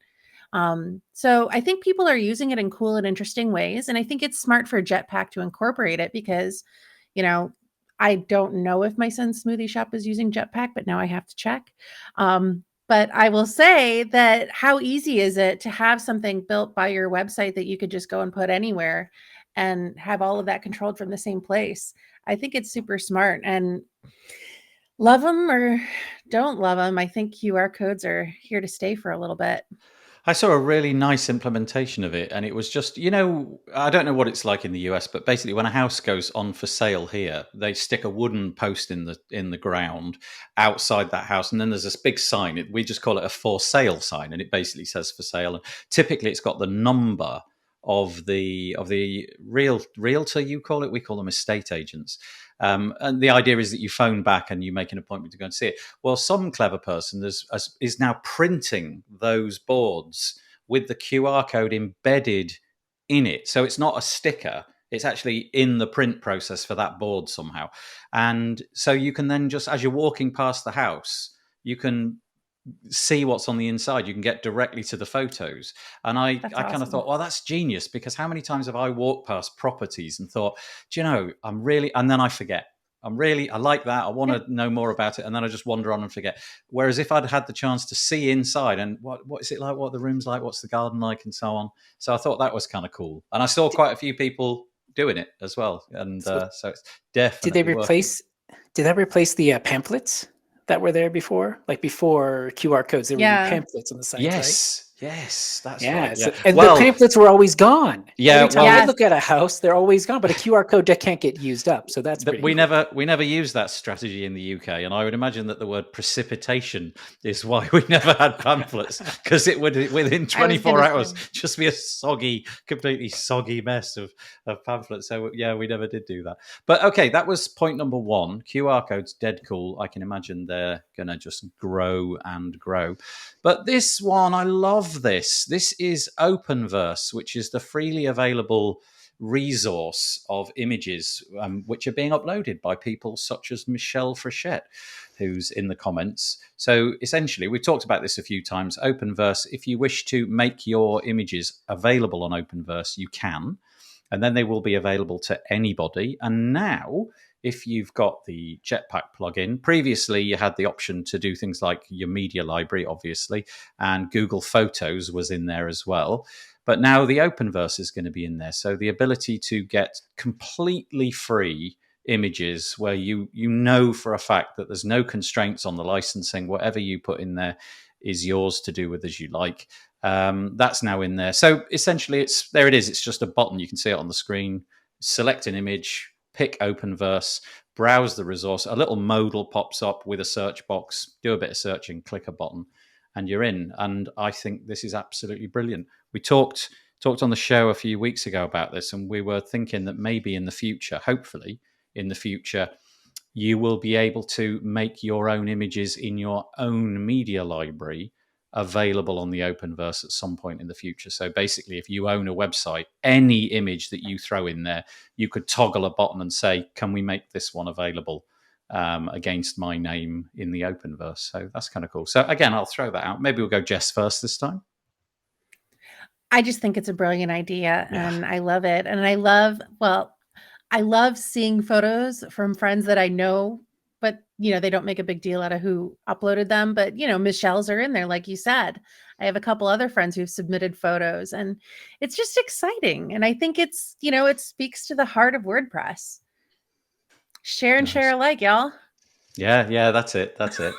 So I think people are using it in cool and interesting ways. And I think it's smart for JetPack to incorporate it because, I don't know if my son's smoothie shop is using JetPack, but now I have to check. But I will say that how easy is it to have something built by your website that you could just go and put anywhere and have all of that controlled from the same place? I think it's super smart, and love them or don't love them, I think QR codes are here to stay for a little bit. I saw a really nice implementation of it, and it was just, I don't know what it's like in the US, but basically when a house goes on for sale here, they stick a wooden post in the ground outside that house, and then there's this big sign. We just call it a for sale sign, and it basically says for sale. And typically it's got the number of the realtor, you call it. We call them estate agents. And the idea is that you phone back and you make an appointment to go and see it. Well, some clever person is now printing those boards with the QR code embedded in it. So it's not a sticker. It's actually in the print process for that board somehow. And so you can then just, as you're walking past the house, you can see what's on the inside. You can get directly to the photos. And I kind of thought, well, that's genius, because how many times have I walked past properties and thought, do you know, and then I forget. I like that. I want to know more about it. And then I just wander on and forget. Whereas if I'd had the chance to see inside and what is it like, what the room's like, what's the garden like, and so on. So I thought that was kind of cool. And I saw quite a few people doing it as well. And so it's definitely Did that replace the pamphlets that were there before? Like before QR codes, there were pamphlets on the site, right? Yes, that's right. So, and the pamphlets were always gone. Yeah, every time I look at a house, they're always gone. But a QR code can't get used up, so that's pretty we cool. never use that strategy in the UK, and I would imagine that the word precipitation is why we never had pamphlets, because it would within 24 hours just be a completely soggy mess of pamphlets. So yeah, we never did do that. But okay, that was point number one. QR codes, dead cool. I can imagine they're gonna just grow and grow. But this one, I love this. This is Openverse, which is the freely available resource of images which are being uploaded by people such as Michelle Frechette, who's in the comments. So essentially, we've talked about this a few times. Openverse, if you wish to make your images available on Openverse, you can, and then they will be available to anybody. And now, if you've got the JetPack plugin, previously you had the option to do things like your media library, obviously, and Google Photos was in there as well. But now the Openverse is going to be in there. So the ability to get completely free images where you know for a fact that there's no constraints on the licensing. Whatever you put in there is yours to do with as you like. That's now in there. So essentially, there it is. It's just a button. You can see it on the screen. Select an image, pick Openverse, browse the resource. A little modal pops up with a search box. Do a bit of searching, click a button, and you're in. And I think this is absolutely brilliant. We talked on the show a few weeks ago about this, and we were thinking that maybe in the future, hopefully in the future, you will be able to make your own images in your own media library available on the Openverse at some point in the future. So basically, if you own a website, any image that you throw in there, you could toggle a button and say, can we make this one available against my name in the Openverse. So that's kind of cool. So again, I'll throw that out. Maybe we'll go Jess first this time. I just think it's a brilliant idea, Yeah. and I love it. And I love seeing photos from friends that I know, but they don't make a big deal out of who uploaded them. But Michelle's are in there, like you said. I have a couple other friends who've submitted photos, and it's just exciting. And I think it's, it speaks to the heart of WordPress. Share and share alike, y'all. Yeah, that's it. That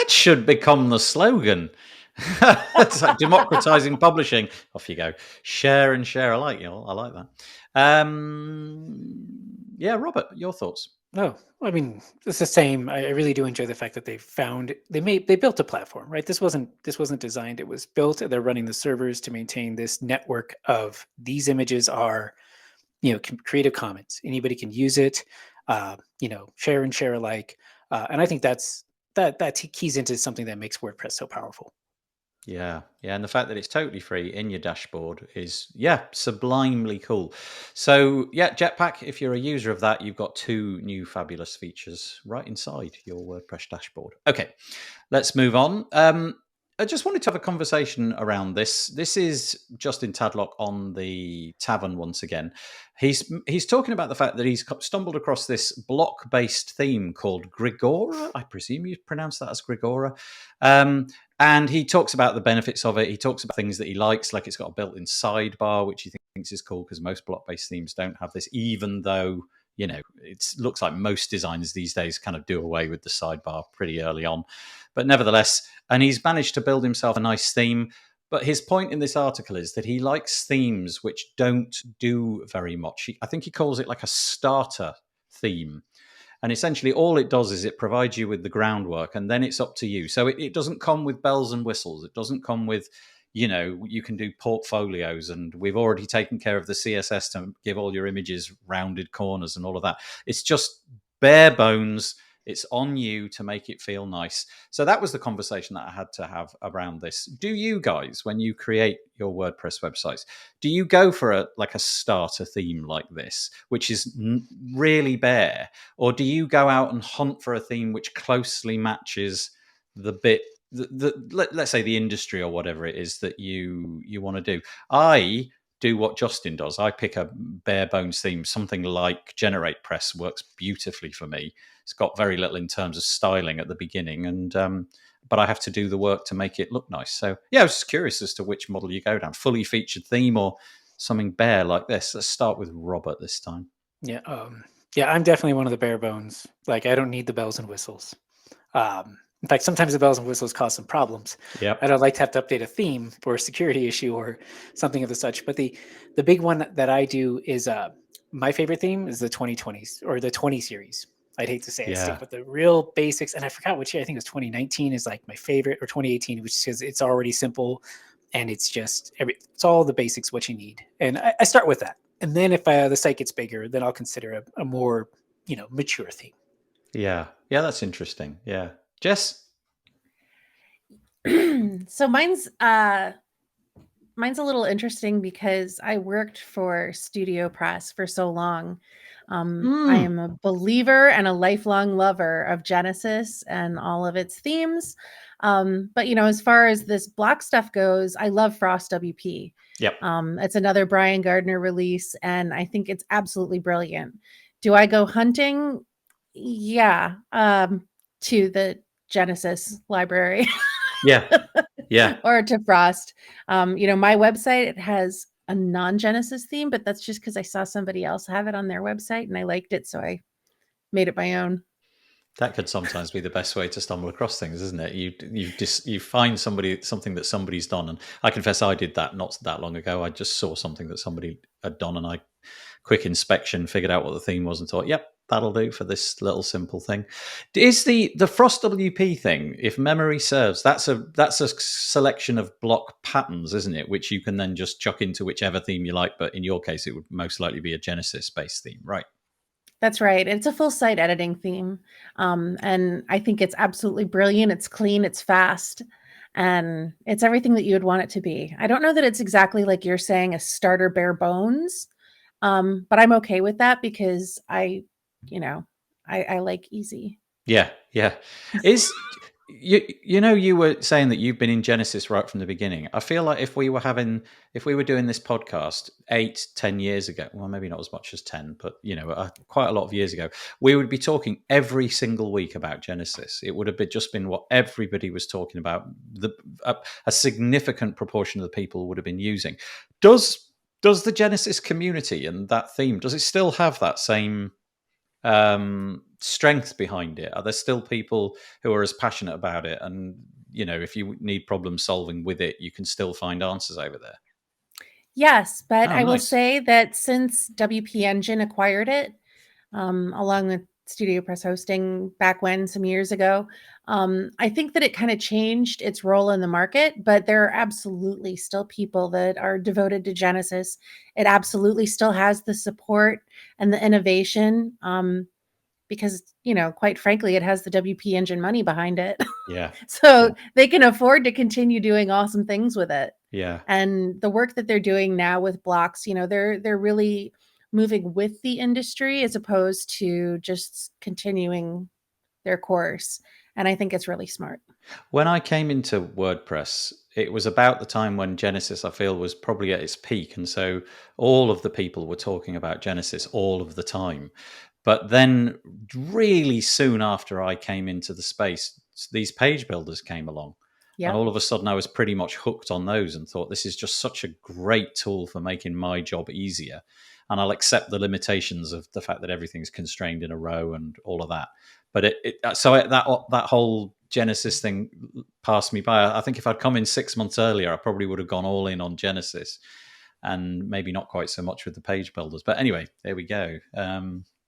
should become the slogan. It's like democratizing publishing. Off you go. Share and share alike, y'all. I like that. Yeah, Robert, your thoughts? No, I mean, it's the same. I really do enjoy the fact that they built a platform, right? This wasn't designed. It was built. They're running the servers to maintain this network of these images are, Creative Commons. Anybody can use it. Share and share alike. And I think that keys into something that makes WordPress so powerful. Yeah, and the fact that it's totally free in your dashboard is, sublimely cool. So, JetPack, if you're a user of that, you've got 2 new fabulous features right inside your WordPress dashboard. Okay, let's move on. I just wanted to have a conversation around this. This is Justin Tadlock on the Tavern once again. He's talking about the fact that he's stumbled across this block-based theme called Grigora. I presume you pronounce that as Grigora. And he talks about the benefits of it. He talks about things that he likes, like it's got a built-in sidebar, which he thinks is cool because most block-based themes don't have this, even though it looks like most designers these days kind of do away with the sidebar pretty early on. But nevertheless, and he's managed to build himself a nice theme. But his point in this article is that he likes themes which don't do very much. I think he calls it like a starter theme. And essentially all it does is it provides you with the groundwork, and then it's up to you. So it doesn't come with bells and whistles. It doesn't come with, you can do portfolios, and we've already taken care of the CSS to give all your images rounded corners and all of that. It's just bare bones. It's on you to make it feel nice. So that was the conversation that I had to have around this. Do you guys, when you create your WordPress websites, do you go for a starter theme like this, which is really bare, or do you go out and hunt for a theme which closely matches the bit, let's say the industry or whatever it is that you want to do? I do what Justin does. I pick a bare bones theme. Something like GeneratePress works beautifully for me. It's got very little in terms of styling at the beginning, and but I have to do the work to make it look nice. So I was just curious as to which model you go down: fully featured theme or something bare like this. Let's start with Robert this time. Yeah, I'm definitely one of the bare bones. Like, I don't need the bells and whistles. In fact, sometimes the bells and whistles cause some problems. Yep. I don't like to have to update a theme for a security issue or something of the such. But the big one that I do is my favorite theme is the 2020s or the 20 series. I'd hate to say it, stick with the real basics. And I forgot which year. I think it was 2019 is like my favorite, or 2018, which is it's already simple and it's just it's all the basics what you need. And I start with that. And then if the site gets bigger, then I'll consider a more mature theme. Yeah, that's interesting. Yeah, Jess. So mine's a little interesting because I worked for Studio Press for so long. I am a believer and a lifelong lover of Genesis and all of its themes. But as far as this block stuff goes, I love Frost WP. Yep. It's another Brian Gardner release, and I think it's absolutely brilliant. Do I go hunting? Yeah. To the Genesis library. Yeah. Or to Frost. My website, it has a non-Genesis theme, but that's just because I saw somebody else have it on their website and I liked it, so I made it my own. That could sometimes be the best way to stumble across things, isn't it? You find something that somebody's done, and I confess I did that not that long ago. I just saw something that somebody had done, and I quick inspection figured out what the theme was and thought, yep, that'll do for this little simple thing. Is the Frost WP thing, if memory serves, that's a selection of block patterns, isn't it? Which you can then just chuck into whichever theme you like, but in your case, it would most likely be a Genesis-based theme, right? That's right. It's a full site editing theme. And I think it's absolutely brilliant. It's clean, it's fast, and it's everything that you would want it to be. I don't know that it's exactly like you're saying a starter bare bones, but I'm okay with that because I I like easy. Yeah. Is you were saying that you've been in Genesis right from the beginning. I feel like if we were doing this podcast 8-10 years ago, well, maybe not as much as 10, but quite a lot of years ago, we would be talking every single week about Genesis. It would have just been what everybody was talking about. A significant proportion of the people would have been using. Does the Genesis community and that theme, does it still have that same strength behind it? Are there still people who are as passionate about it, and if you need problem solving with it, you can still find answers over there? Yes, but Oh, I will nice. say that since WP Engine acquired it, along with Studio Press Hosting back when some years ago, I think that it kind of changed its role in the market, but there are absolutely still people that are devoted to Genesis. It absolutely still has the support and the innovation, because, quite frankly, it has the WP Engine money behind it. Yeah. So they can afford to continue doing awesome things with it. Yeah. And the work that they're doing now with blocks, they're really moving with the industry as opposed to just continuing their course. And I think it's really smart. When I came into WordPress, it was about the time when Genesis, I feel, was probably at its peak. And so all of the people were talking about Genesis all of the time. But then, really soon after I came into the space, these page builders came along. Yeah. And all of a sudden, I was pretty much hooked on those and thought, this is just such a great tool for making my job easier. And I'll accept the limitations of the fact that everything's constrained in a row and all of that. But that whole Genesis thing passed me by. I think if I'd come in 6 months earlier, I probably would have gone all in on Genesis, and maybe not quite so much with the page builders. But anyway, there we go.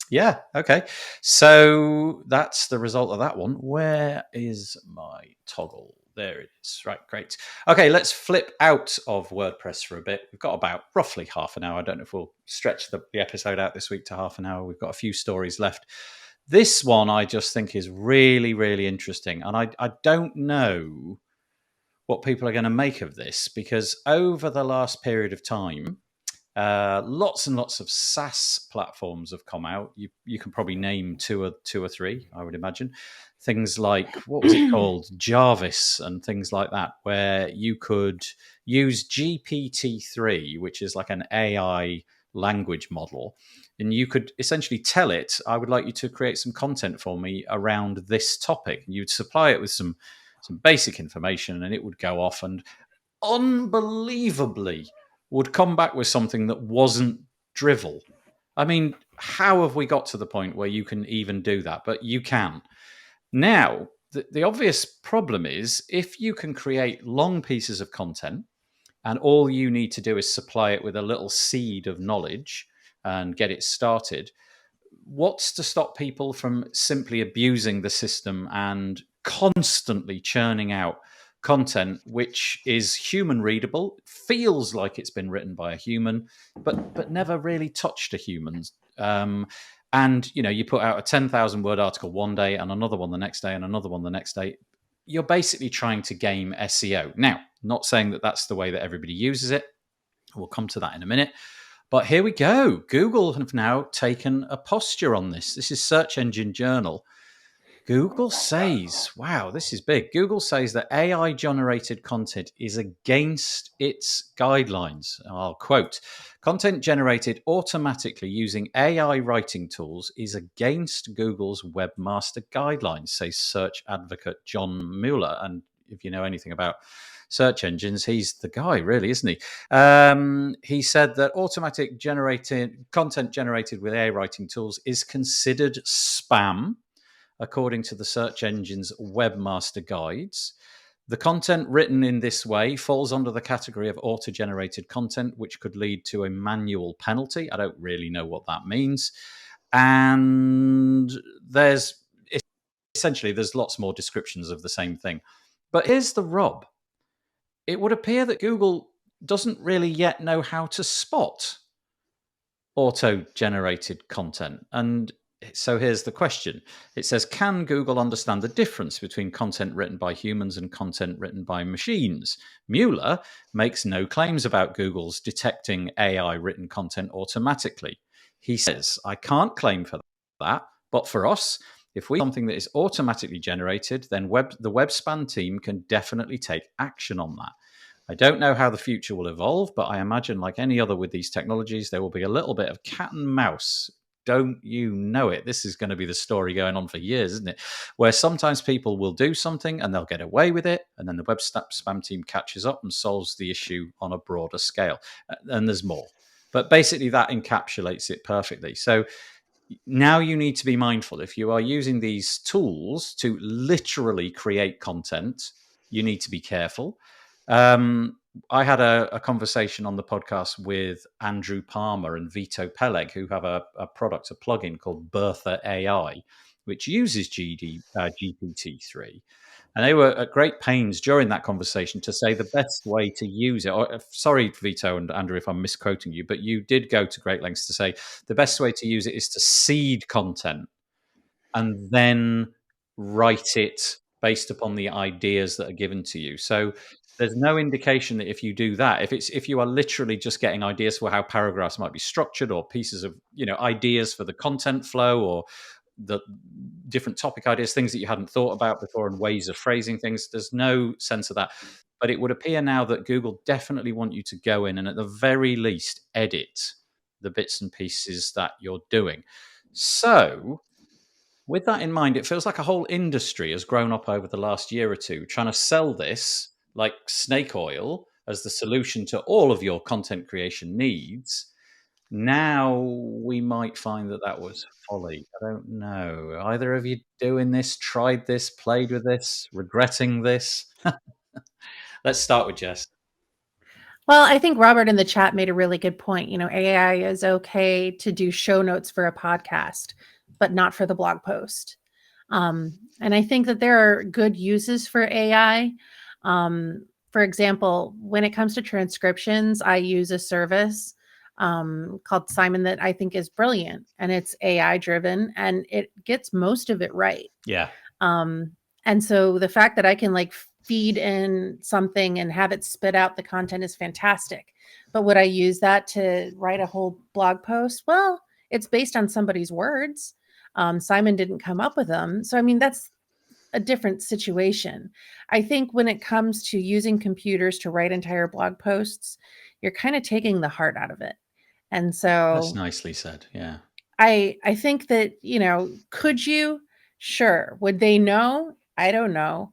Yeah, okay. So that's the result of that one. Where is my toggle? There it is. Right, great. Okay, let's flip out of WordPress for a bit. We've got about roughly half an hour. I don't know if we'll stretch the episode out this week to half an hour. We've got a few stories left. This one I just think is really, really interesting. And I don't know what people are going to make of this, because over the last period of time, lots and lots of SaaS platforms have come out. You can probably name two or three, I would imagine. Things like, what was it called? Jarvis and things like that, where you could use GPT-3, which is like an AI language model, and you could essentially tell it, I would like you to create some content for me around this topic. And you'd supply it with some basic information, and it would go off and unbelievably would come back with something that wasn't drivel. I mean, how have we got to the point where you can even do that? But you can. Now, the obvious problem is, if you can create long pieces of content and all you need to do is supply it with a little seed of knowledge and get it started, what's to stop people from simply abusing the system and constantly churning out content which is human readable, feels like it's been written by a human, but never really touched a human? And you put out a 10,000 word article one day and another one the next day and another one the next day. You're basically trying to game SEO. Now, not saying that that's the way that everybody uses it. We'll come to that in a minute. But here we go. Google have now taken a posture on this. This is Search Engine Journal. Google says, wow, this is big. Google says that AI-generated content is against its guidelines. I'll quote, content generated automatically using AI writing tools is against Google's webmaster guidelines, says search advocate John Mueller. And if you know anything about search engines, he's the guy, really, isn't he? He said that automatic content generated with AI writing tools is considered spam, according to the search engine's webmaster guides. The content written in this way falls under the category of auto-generated content, which could lead to a manual penalty. I don't really know what that means. And there's lots more descriptions of the same thing. But here's the rub. It would appear that Google doesn't really yet know how to spot auto-generated content. And so here's the question. It says, can Google understand the difference between content written by humans and content written by machines? Mueller makes no claims about Google's detecting AI written content automatically. He says, I can't claim for that, But for us, if we something that is automatically generated, then the web span team can definitely take action on that. I don't know how the future will evolve, but I imagine, like any other with these technologies, there will be a little bit of cat and mouse. Don't you know it? This is going to be the story going on for years, isn't it? Where sometimes people will do something and they'll get away with it, and then the web spam team catches up and solves the issue on a broader scale. And there's more. But basically, that encapsulates it perfectly. So now you need to be mindful. If you are using these tools to literally create content, you need to be careful. I had a conversation on the podcast with Andrew Palmer and Vito Peleg, who have a product, a plugin called Bertha AI, which uses GPT-3. And they were at great pains during that conversation to say the best way to use it. Sorry, Vito and Andrew, if I'm misquoting you, but you did go to great lengths to say the best way to use it is to seed content and then write it based upon the ideas that are given to you. So there's no indication that if you do that, if you are literally just getting ideas for how paragraphs might be structured or pieces of, ideas for the content flow or the different topic ideas, things that you hadn't thought about before and ways of phrasing things, there's no sense of that. But it would appear now that Google definitely want you to go in and at the very least edit the bits and pieces that you're doing. So with that in mind, it feels like a whole industry has grown up over the last year or two trying to sell this like snake oil as the solution to all of your content creation needs. Now we might find that was folly. I don't know. Either of you doing this, tried this, played with this, regretting this? Let's start with Jess. Well, I think Robert in the chat made a really good point. AI is okay to do show notes for a podcast, but not for the blog post. And I think that there are good uses for AI. For example, when it comes to transcriptions, I use a service called Simon that I think is brilliant, and it's AI driven and it gets most of it right. Yeah. And so the fact that I can feed in something and have it spit out the content is fantastic. But would I use that to write a whole blog post? Well, it's based on somebody's words. Simon didn't come up with them. So, I mean, that's a different situation. I think when it comes to using computers to write entire blog posts, you're kind of taking the heart out of it. And so that's nicely said. Yeah. I think that, could you? Sure. Would they know? I don't know.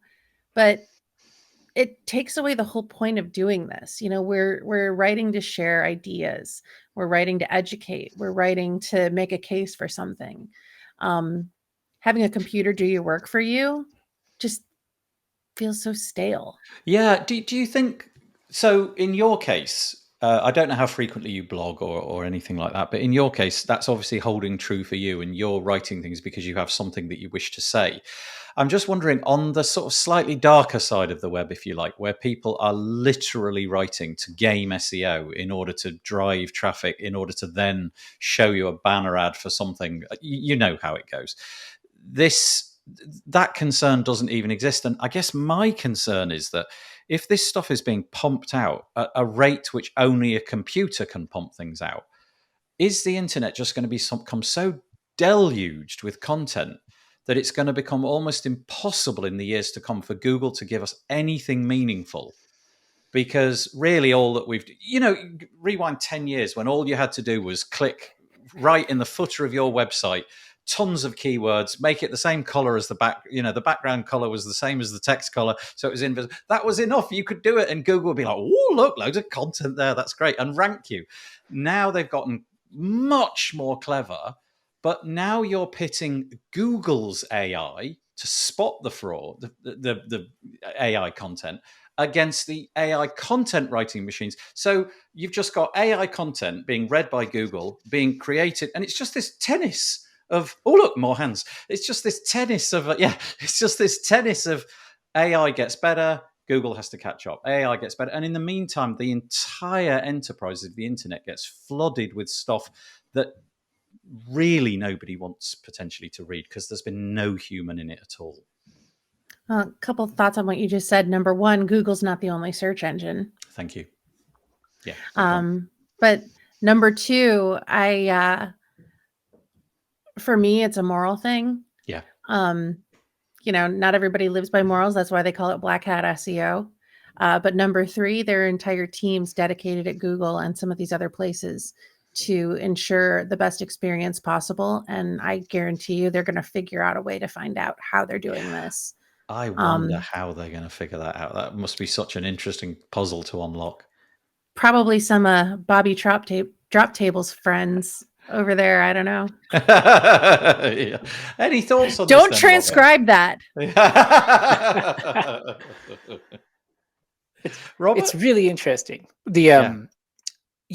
But it takes away the whole point of doing this. We're writing to share ideas. We're writing to educate. We're writing to make a case for something. Having a computer do your work for you just feels so stale. Yeah. Do you think so? In your case, I don't know how frequently you blog or anything like that, but in your case, that's obviously holding true for you, and you're writing things because you have something that you wish to say. I'm just wondering, on the sort of slightly darker side of the web, if you like, where people are literally writing to game SEO in order to drive traffic, in order to then show you a banner ad for something, you know how it goes. That concern doesn't even exist. And I guess my concern is that if this stuff is being pumped out at a rate which only a computer can pump things out, is the internet just going to become so deluged with content that it's going to become almost impossible in the years to come for Google to give us anything meaningful? Because really all that rewind 10 years when all you had to do was click right in the footer of your website, tons of keywords, make it the same color as the background color was the same as the text color, so it was invisible. That was enough. You could do it, and Google would be like, oh, look, loads of content there. That's great, and rank you. Now they've gotten much more clever, but now you're pitting Google's AI to spot the fraud, the AI content, against the AI content writing machines. So you've just got AI content being read by Google, being created, and it's just this tennis of, oh, look, more hands. It's just this tennis of, AI gets better, Google has to catch up. AI gets better. And in the meantime, the entire enterprise of the internet gets flooded with stuff that really nobody wants potentially to read because there's been no human in it at all. A couple of thoughts on what you just said. Number one, Google's not the only search engine. Thank you. Yeah. But number two, for me, it's a moral thing. Yeah. Not everybody lives by morals. That's why they call it black hat SEO. But number 3, there are entire teams dedicated at Google and some of these other places to ensure the best experience possible. And I guarantee you they're going to figure out a way to find out how they're doing this. I wonder how they're going to figure that out. That must be such an interesting puzzle to unlock. Probably some Bobby Drop Table's friends over there. I don't know. Yeah. Any thoughts on Don't this? Transcribe that. Robert? It's really interesting.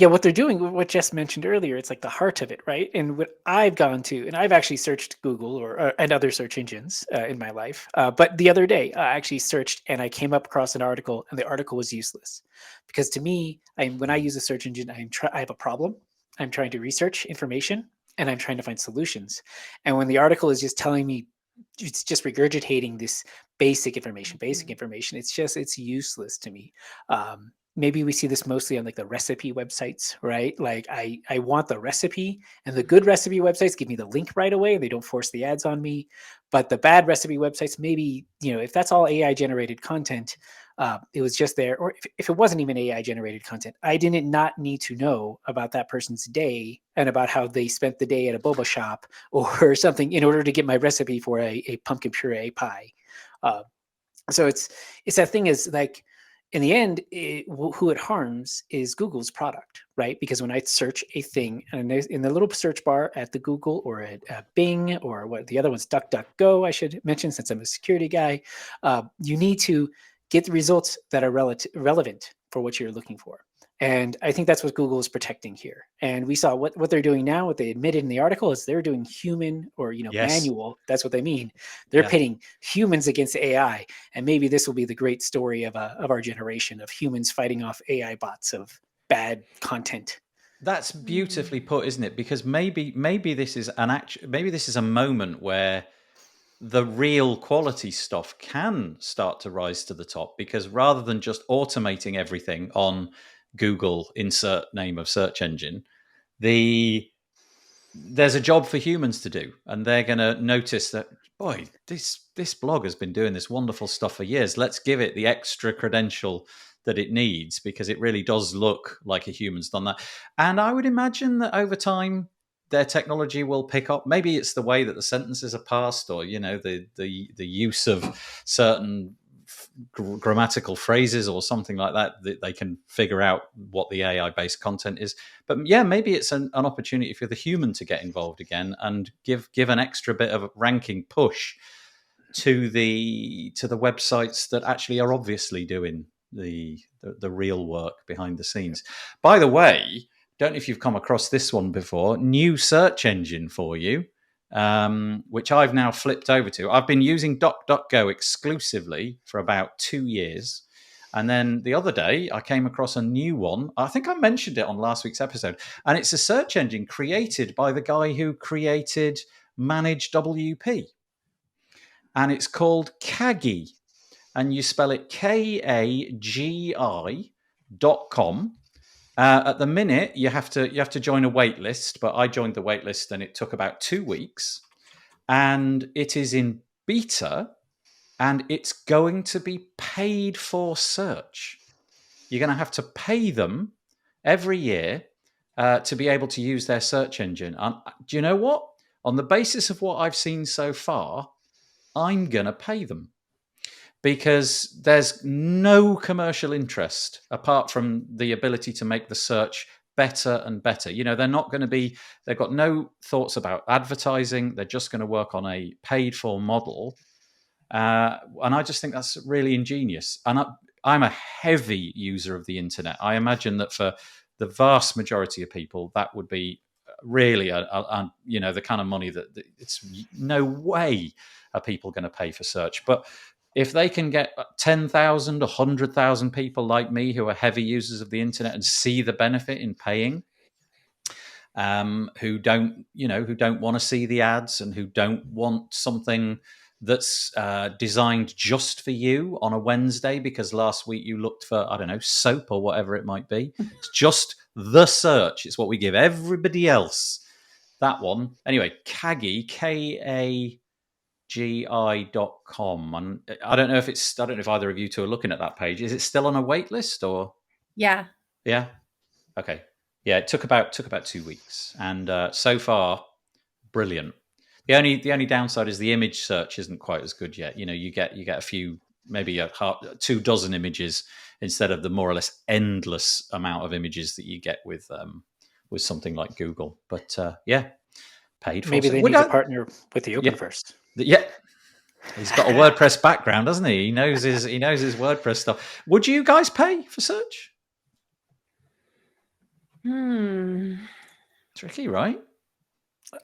What they're doing, what Jess mentioned earlier, it's like the heart of it, right? And what I've gone to, and I've actually searched Google and other search engines in my life. But the other day, I actually searched and I came up across an article, and the article was useless because to me, when I use a search engine, I have a problem. I'm trying to research information and I'm trying to find solutions. And when the article is just telling me, it's just regurgitating this basic information, it's useless to me. Maybe we see this mostly on like the recipe websites, right? Like I want the recipe, and the good recipe websites give me the link right away. They don't force the ads on me. But the bad recipe websites, maybe, if that's all AI generated content, it was just there. Or if it wasn't even AI generated content, I didn't not need to know about that person's day and about how they spent the day at a boba shop or something in order to get my recipe for a pumpkin puree pie. So it's that thing is like, in the end, who it harms is Google's product, right? Because when I search a thing and in the little search bar at the Google or at Bing, or what the other one's DuckDuckGo, I should mention since I'm a security guy, you need to get the results that are relevant for what you're looking for. And I think that's what Google is protecting here. And we saw what they're doing now, what they admitted in the article is they're doing human or Yes. manual. That's what they mean. They're pitting humans against AI. And maybe this will be the great story of our generation, of humans fighting off AI bots of bad content. That's beautifully put, isn't it? Because maybe this is maybe this is a moment where the real quality stuff can start to rise to the top, because rather than just automating everything on Google, insert name of search engine, there's a job for humans to do, and they're going to notice that, boy, this blog has been doing this wonderful stuff for years. Let's give it the extra credential that it needs, because it really does look like a human's done that. And I would imagine that over time, their technology will pick up. Maybe it's the way that the sentences are parsed, or the use of certain grammatical phrases or something like that they can figure out what the AI based content is. But yeah, maybe it's an opportunity for the human to get involved again and give an extra bit of a ranking push to the websites that actually are obviously doing the real work behind the scenes. By the way, don't know if you've come across this one before. New search engine for you, which I've now flipped over to. I've been using DuckDuckGo exclusively for about 2 years. And then the other day, I came across a new one. I think I mentioned it on last week's episode. And it's a search engine created by the guy who created Manage WP. And it's called Kagi. And you spell it KAGI.com. At the minute, you have to join a wait list, but I joined the wait list and it took about 2 weeks. And it is in beta, and it's going to be paid for search. You're going to have to pay them every year to be able to use their search engine. Do you know what? On the basis of what I've seen so far, I'm going to pay them, because there's no commercial interest apart from the ability to make the search better and better. They've got no thoughts about advertising. They're just going to work on a paid for model. And I just think that's really ingenious. And I'm a heavy user of the internet. I imagine that for the vast majority of people, that would be really the kind of money that it's no way are people going to pay for search. But if they can get 10,000, 100,000 people like me who are heavy users of the internet and see the benefit in paying, who don't want to see the ads and who don't want something that's designed just for you on a Wednesday because last week you looked for, I don't know, soap or whatever it might be. It's just the search. It's what we give everybody else. that one. Anyway, Kagi, KAGI.com. And I don't know if either of you two are looking at that page. Is it still on a wait list or? Yeah. Yeah. Okay. Yeah, it took about 2 weeks, and so far, brilliant. The only downside is the image search isn't quite as good yet. You get a few, maybe 24 images instead of the more or less endless amount of images that you get with something like Google. But yeah, paid for. Maybe they need to partner with the Openverse. Yeah. He's got a WordPress background, doesn't he? He knows his WordPress stuff. Would you guys pay for search? Tricky, right?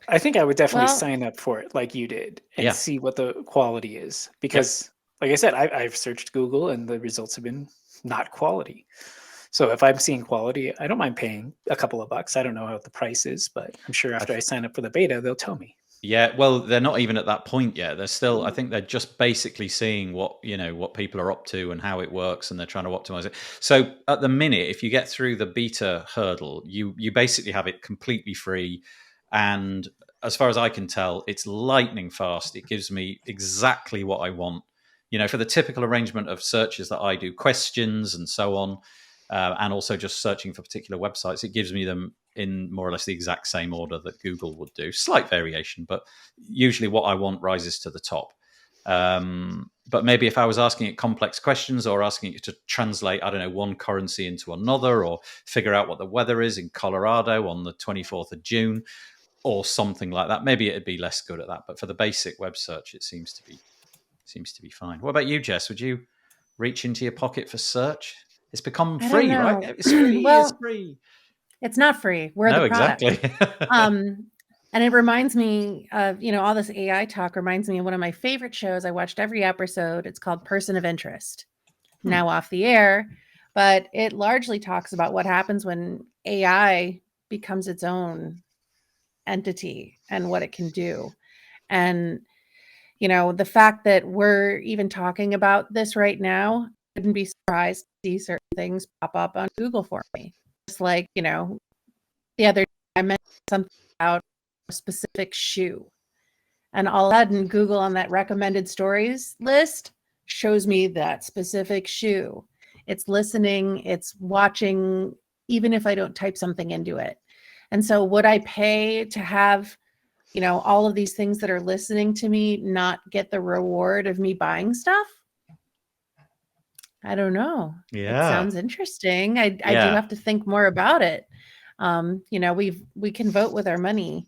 I think I would definitely sign up for it like you did and Yeah. see what the quality is. Because, like I said, I've searched Google and the results have been not quality. So if I'm seeing quality, I don't mind paying a couple of bucks. I don't know what the price is, but I'm sure after I sign up for the beta, they'll tell me. Yeah, well, they're not even at that point yet. They're still, I think they're just basically seeing what people are up to and how it works, and they're trying to optimize it. So at the minute, if you get through the beta hurdle, you basically have it completely free. And as far as I can tell, it's lightning fast. It gives me exactly what I want. For the typical arrangement of searches that I do, questions and so on, and also just searching for particular websites, it gives me them in more or less the exact same order that Google would do. Slight variation, but usually what I want rises to the top. But maybe if I was asking it complex questions or asking it to translate, I don't know, one currency into another, or figure out what the weather is in Colorado on the 24th of June or something like that, maybe it'd be less good at that. But for the basic web search, it seems to be fine. What about you, Jess? Would you reach into your pocket for search? It's become free, right? It's free. Well, it's free. It's not free. We're the product. Exactly. And it reminds me of, all this AI talk reminds me of one of my favorite shows. I watched every episode. It's called Person of Interest. Now off the air, but it largely talks about what happens when AI becomes its own entity and what it can do. And, the fact that we're even talking about this right now, I wouldn't be surprised to see certain things pop up on Google for me. Just like, the other day I mentioned something about a specific shoe. And all of a sudden, Google on that recommended stories list shows me that specific shoe. It's listening, it's watching, even if I don't type something into it. And so would I pay to have, all of these things that are listening to me not get the reward of me buying stuff? I don't know. Yeah. It sounds interesting. I do have to think more about it. We can vote with our money.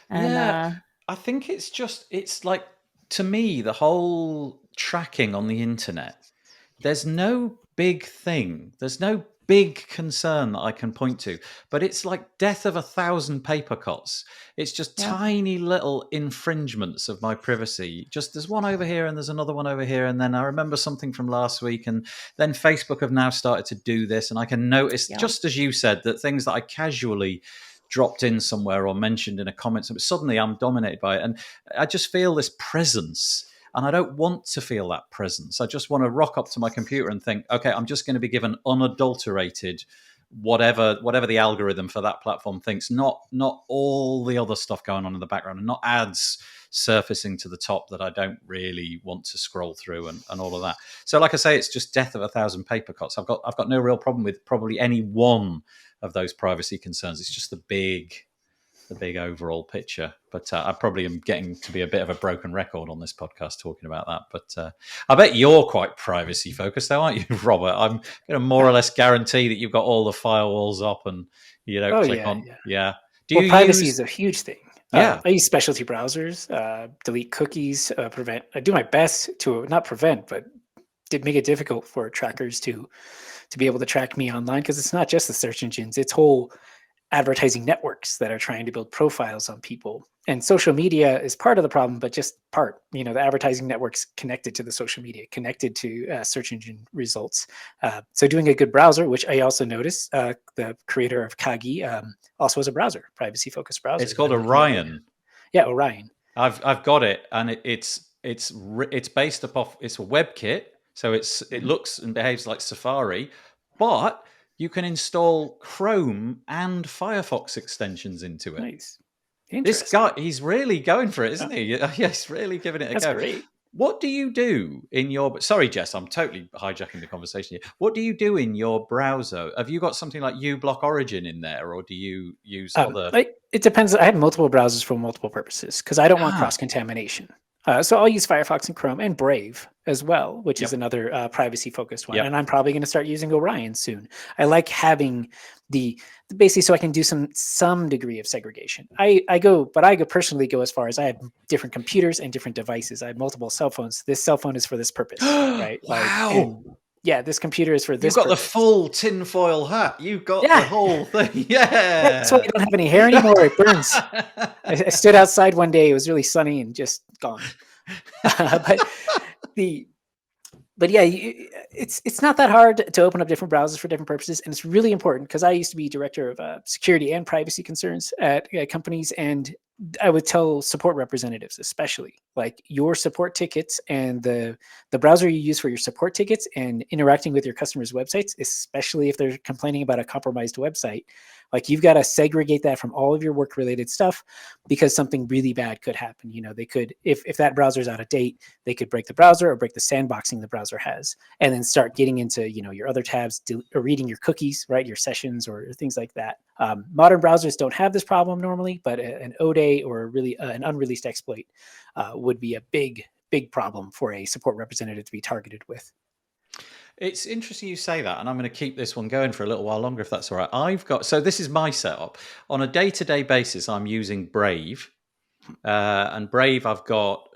And I think it's like, to me, the whole tracking on the internet, there's no big thing. There's no big concern that I can point to, but it's like death of 1,000 paper cuts. It's just tiny little infringements of my privacy. Just there's one over here and there's another one over here. And then I remember something from last week, and then Facebook have now started to do this. And I can notice, just as you said, that things that I casually dropped in somewhere or mentioned in a comment, suddenly I'm dominated by it. And I just feel this presence. And I don't want to feel that presence. I just want to rock up to my computer and think, okay, I'm just going to be given unadulterated whatever the algorithm for that platform thinks, not all the other stuff going on in the background, and not ads surfacing to the top that I don't really want to scroll through, and all of that. So like I say, it's just death of 1,000 paper cuts. I've got no real problem with probably any one of those privacy concerns. It's just the big overall picture. But I probably am getting to be a bit of a broken record on this podcast talking about that. But I bet you're quite privacy focused, though, aren't you, Robert? I'm going to more or less guarantee that you've got all the firewalls up and you don't click on. Yeah. Privacy is a huge thing. Yeah. I use specialty browsers, delete cookies, prevent. I do my best to not prevent, but did make it difficult for trackers to be able to track me online, because it's not just the search engines, it's whole advertising networks that are trying to build profiles on people. And social media is part of the problem, but just part. The advertising networks connected to the social media, connected to search engine results. So doing a good browser, which I also noticed, the creator of Kagi also has a browser, privacy-focused browser. It's called Orion. Yeah, Orion. I've got it, and it's based upon, it's a WebKit, so it looks and behaves like Safari, but you can install Chrome and Firefox extensions into it. Nice. This guy, he's really going for it, isn't he? Yeah, he's really giving it a go. That's great. What do you do in your... Sorry, Jess, I'm totally hijacking the conversation here. What do you do in your browser? Have you got something like uBlock Origin in there, or do you use other... It depends. I have multiple browsers for multiple purposes because I don't want cross-contamination. So I'll use Firefox and Chrome and Brave as well, which is another privacy-focused one. And I'm probably going to start using Orion soon. I like having basically so I can do some degree of segregation. I personally go as far as I have different computers and different devices. I have multiple cell phones. This cell phone is for this purpose, right? Wow. This computer is for this. You've got the full tinfoil hat. You've got the whole thing. Yeah. That's why I don't have any hair anymore. It burns. I stood outside one day. It was really sunny and just gone. But yeah, it's not that hard to open up different browsers for different purposes, and it's really important because I used to be director of security and privacy concerns at companies, and I would tell support representatives, especially like your support tickets and the browser you use for your support tickets and interacting with your customers' websites, especially if they're complaining about a compromised website, like you've got to segregate that from all of your work-related stuff because something really bad could happen. You know, they could, if that browser is out of date, they could break the browser or break the sandboxing the browser has, and then start getting into, you know, your other tabs, or reading your cookies, right, your sessions or things like that. Modern browsers don't have this problem normally, but an ODay or really an unreleased exploit would be a big problem for a support representative to be targeted with. It's interesting you say that, and I'm going to keep this one going for a little while longer if that's all right. So this is my setup. On a day-to-day basis, I'm using Brave. And Brave, I've got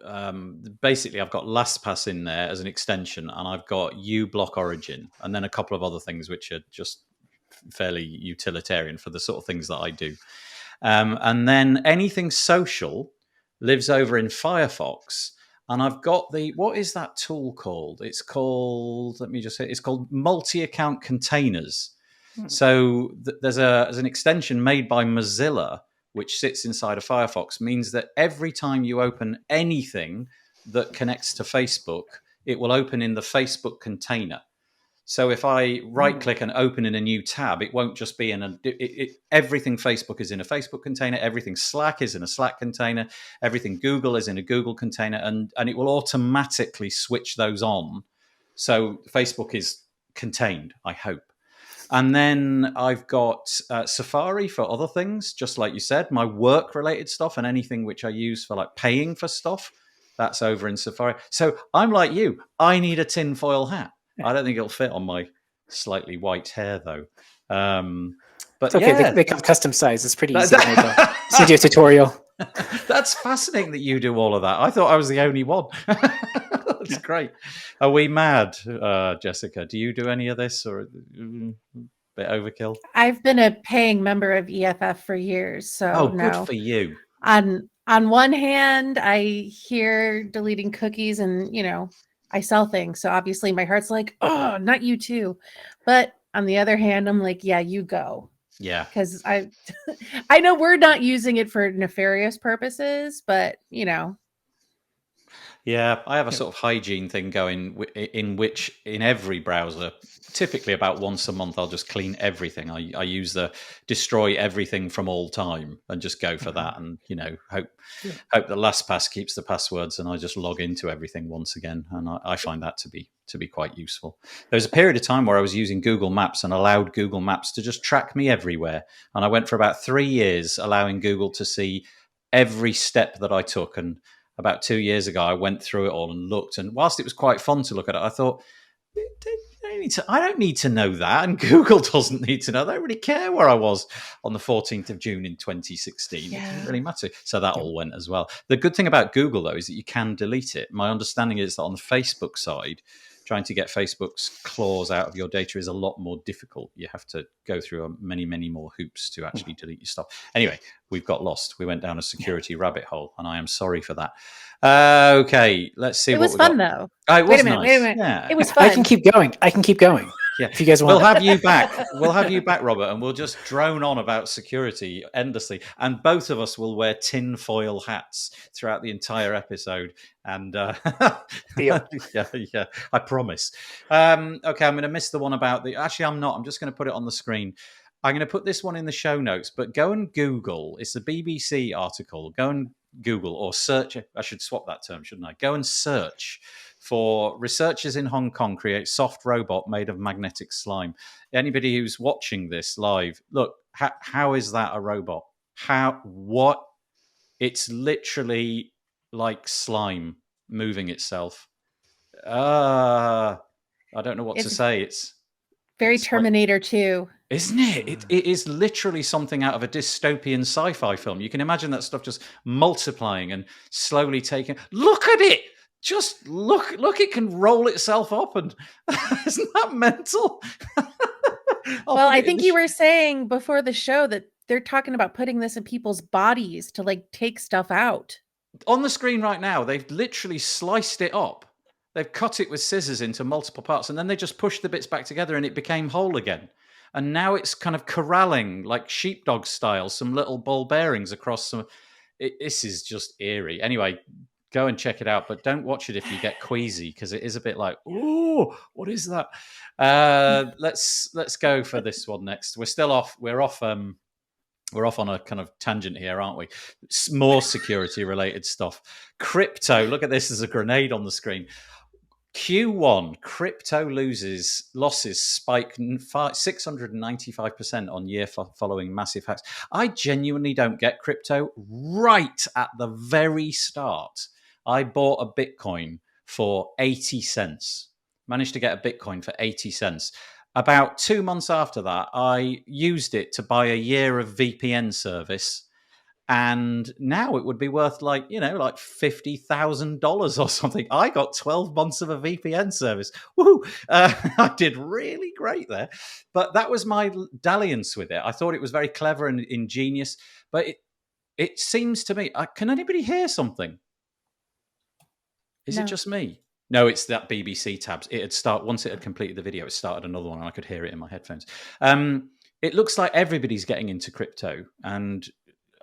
basically I've got LastPass in there as an extension, and I've got uBlock Origin, and then a couple of other things which are just fairly utilitarian for the sort of things that I do. And then anything social lives over in Firefox. And I've got what is that tool called? It's called, it's called multi-account containers. So there's an extension made by Mozilla, which sits inside of Firefox, means that every time you open anything that connects to Facebook, it will open in the Facebook container. So if I right-click and open in a new tab, it won't just be in everything Facebook is in a Facebook container, everything Slack is in a Slack container, everything Google is in a Google container, and it will automatically switch those on. So Facebook is contained, I hope. And then I've got Safari for other things, just like you said, my work-related stuff and anything which I use for like paying for stuff, that's over in Safari. So I'm like you, I need a tinfoil hat. I don't think it'll fit on my slightly white hair, though. But it's okay. They come custom size. It's pretty easy to make a video tutorial. That's fascinating that you do all of that. I thought I was the only one. That's great. Are we mad, Jessica? Do you do any of this, or a bit overkill? I've been a paying member of EFF for years, so good for you. On one hand, I hear deleting cookies, and you know, I sell things, so obviously my heart's like, oh, not you too. But on the other hand, I'm like, yeah, you go. Yeah. Because I know we're not using it for nefarious purposes, but you know. Yeah, I have a sort of hygiene thing going in which in every browser, typically about once a month, I'll just clean everything. I use the destroy everything from all time and just go for that, and you know, hope that LastPass keeps the passwords, and I just log into everything once again, and I find that to be quite useful. There was a period of time where I was using Google Maps and allowed Google Maps to just track me everywhere, and I went for about 3 years allowing Google to see every step that I took. And about 2 years ago, I went through it all and looked. And whilst it was quite fun to look at it, I thought, I don't need to know that. And Google doesn't need to know. They don't really care where I was on the 14th of June in 2016. Yeah. It didn't really matter. So that all went as well. The good thing about Google, though, is that you can delete it. My understanding is that on the Facebook side, trying to get Facebook's claws out of your data is a lot more difficult. You have to go through many, many more hoops to actually delete your stuff. Anyway, we've got lost. We went down a security rabbit hole, and I am sorry for that. Okay, let's see. It was fun, though. Wait a minute. Yeah. It was fun. I can keep going. Yeah, if you guys want. We'll have you back. We'll have you back, Robert, and we'll just drone on about security endlessly. And both of us will wear tinfoil hats throughout the entire episode. And yeah, I promise. Okay, I'm going to miss the one about the. Actually, I'm not. I'm just going to put it on the screen. I'm going to put this one in the show notes, but go and Google. It's a BBC article. Go and Google or search. I should swap that term, shouldn't I? Go and search for researchers in Hong Kong create soft robot made of magnetic slime. Anybody who's watching this live, look, how is that a robot? What? It's literally like slime moving itself. I don't know what to say. It's very like, Terminator 2. isn't it? It is literally something out of a dystopian sci-fi film. You can imagine that stuff just multiplying and slowly taking. Look at it! Just look! It can roll itself up, and isn't that mental? Well, I think you were saying before the show that they're talking about putting this in people's bodies to like take stuff out. On the screen right now, they've literally sliced it up. They've cut it with scissors into multiple parts, and then they just pushed the bits back together, and it became whole again. And now it's kind of corralling, like sheepdog style, some little ball bearings across some. This is just eerie. Anyway, go and check it out, but don't watch it if you get queasy, because it is a bit like, oh, what is that? Let's go for this one next. We're off. We're off on a kind of tangent here, aren't we? More security related stuff. Crypto. Look at this as a grenade on the screen. Q1 crypto losses spike 695% on year following massive hacks. I genuinely don't get crypto. Right at the very start, I bought a Bitcoin for 80 cents. Managed to get a Bitcoin for 80 cents. About 2 months after that, I used it to buy a year of VPN service. And now it would be worth like $50,000 or something. I got 12 months of a VPN service. Woohoo! I did really great there. But that was my dalliance with it. I thought it was very clever and ingenious. But it seems to me, can anybody hear something? Is it just me? No, it's that BBC tabs. Once it had completed the video, it started another one and I could hear it in my headphones. It looks like everybody's getting into crypto, and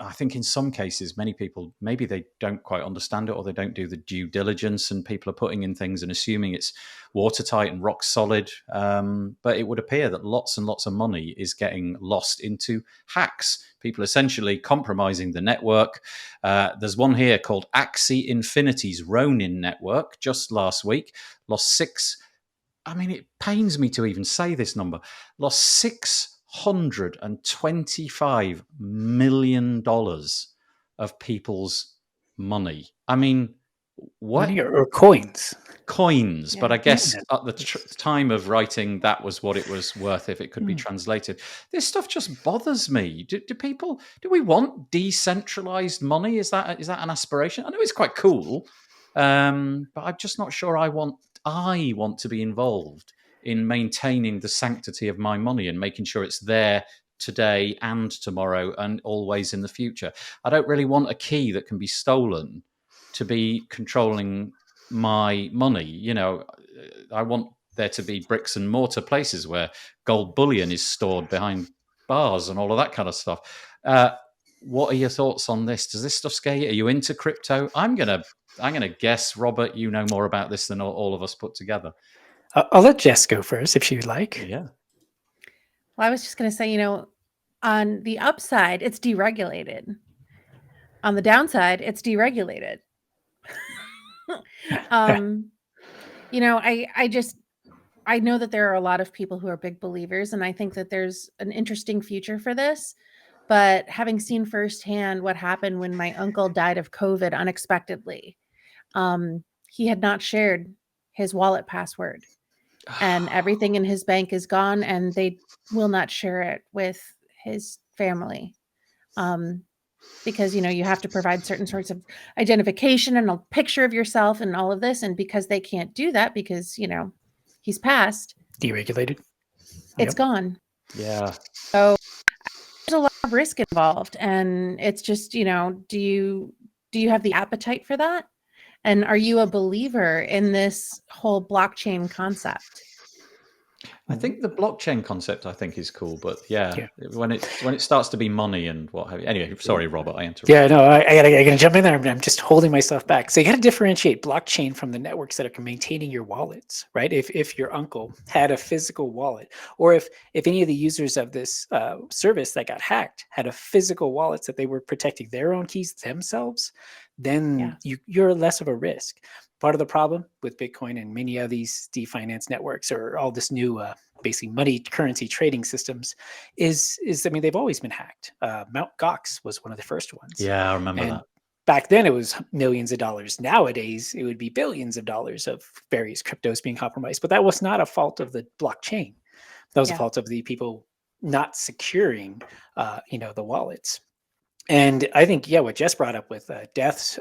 I think in some cases, many people, maybe they don't quite understand it or they don't do the due diligence, and people are putting in things and assuming it's watertight and rock solid. But it would appear that lots and lots of money is getting lost into hacks. People essentially compromising the network. There's one here called Axie Infinity's Ronin network just last week. Lost it pains me to even say this number. Lost $625 million of people's money. I mean, what? Money or coins? Coins, yeah. But I guess at the time of writing, that was what it was worth if it could be translated. This stuff just bothers me. Do we want decentralized money? Is that an aspiration? I know it's quite cool, but I'm just not sure I want to be involved in maintaining the sanctity of my money and making sure it's there today and tomorrow and always in the future. I don't really want a key that can be stolen to be controlling my money. I want there to be bricks and mortar places where gold bullion is stored behind bars and all of that kind of stuff. What are your thoughts on this? Does this stuff scare you? Are you into crypto? I'm gonna guess, Robert, you know more about this than all of us put together. I'll let Jess go first if she would like. Yeah. Well, I was just going to say, on the upside, it's deregulated. On the downside, it's deregulated. I know that there are a lot of people who are big believers, and I think that there's an interesting future for this. But having seen firsthand what happened when my uncle died of COVID unexpectedly, he had not shared his wallet password. And everything in his bank is gone, and they will not share it with his family. Because, you have to provide certain sorts of identification and a picture of yourself and all of this. And because they can't do that, because, he's passed. Deregulated. It's gone. Yeah. So there's a lot of risk involved. And it's just, do you have the appetite for that? And are you a believer in this whole blockchain concept? I think the blockchain concept is cool, but Yeah. when it starts to be money and what have you. Anyway, sorry, Robert, I interrupted. Yeah, no, I gotta jump in there. I'm just holding myself back. So you gotta differentiate blockchain from the networks that are maintaining your wallets, right? If your uncle had a physical wallet, or if any of the users of this service that got hacked had a physical wallet that they were protecting their own keys themselves, then you're less of a risk. Part of the problem with Bitcoin and many of these finance networks or all this new basically money currency trading systems is I mean, they've always been hacked. Mt. Gox was one of the first ones. Yeah, I remember And that. back then it was millions of dollars. Nowadays it would be billions of dollars of various cryptos being compromised. But that was not a fault of the blockchain. That was a fault of the people not securing the wallets. And I think, what Jess brought up with deaths,